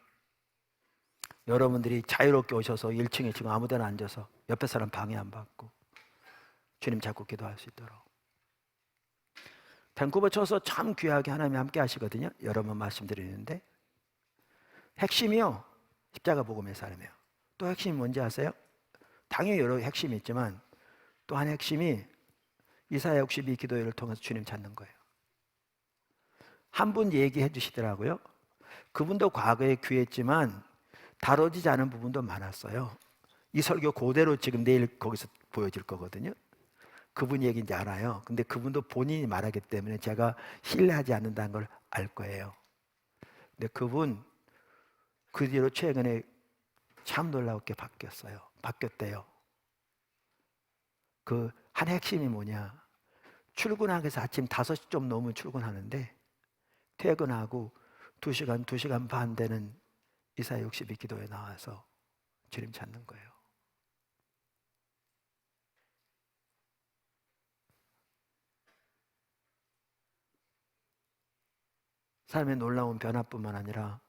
A: 여러분들이 자유롭게 오셔서 1층에 지금 아무 데나 앉아서 옆에 사람 방해 안 받고 주님 잡고 기도할 수 있도록. 밴쿠버 쳐서 참 귀하게 하나님이 함께 하시거든요. 여러 번 말씀드리는데 핵심이요, 십자가 복음의 삶이에요. 또 핵심이 뭔지 아세요? 당연히 여러 핵심이 있지만 또 한 핵심이 이사야 62 기도회를 통해서 주님 찾는 거예요. 한 분 얘기해 주시더라고요. 그분도 과거에 귀했지만 다뤄지지 않은 부분도 많았어요. 이 설교 그대로 지금 내일 거기서 보여질 거거든요. 그분 얘기인지 알아요. 근데 그분도 본인이 말하기 때문에 제가 신뢰하지 않는다는 걸 알 거예요. 근데 그분 그 뒤로 최근에 참 놀랍게 바뀌었대요. 그 한 핵심이 뭐냐? 출근하기 위해서 아침 5시 좀 넘으면 출근하는데 퇴근하고 2시간, 2시간 반 되는 이사야 62 기도에 나와서 주님 찾는 거예요. 삶의 놀라운 변화뿐만 아니라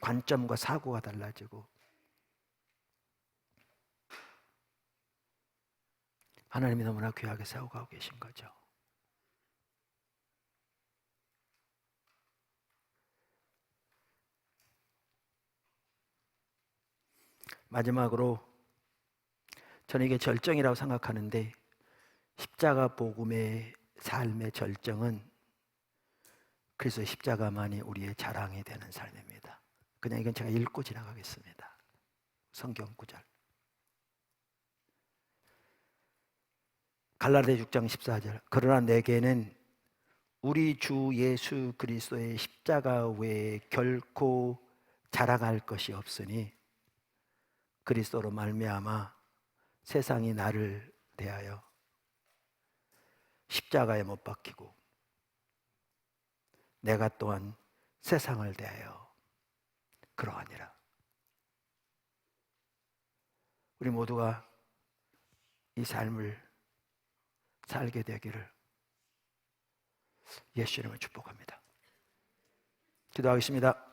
A: 관점과 사고가 달라지고 하나님이 너무나 귀하게 세워가고 계신 거죠. 마지막으로 저는 이게 절정이라고 생각하는데 십자가 복음의 삶의 절정은 그래서 십자가만이 우리의 자랑이 되는 삶입니다. 그냥 이건 제가 읽고 지나가겠습니다. 성경 구절. 갈라디아 6장 14절. 그러나 내게는 우리 주 예수 그리스도의 십자가 외에 결코 자랑할 것이 없으니 그리스도로 말미암아 세상이 나를 대하여 십자가에 못 박히고 내가 또한 세상을 대하여 그러하니라. 우리 모두가 이 삶을 살게 되기를 예수 이름으로 축복합니다. 기도하겠습니다.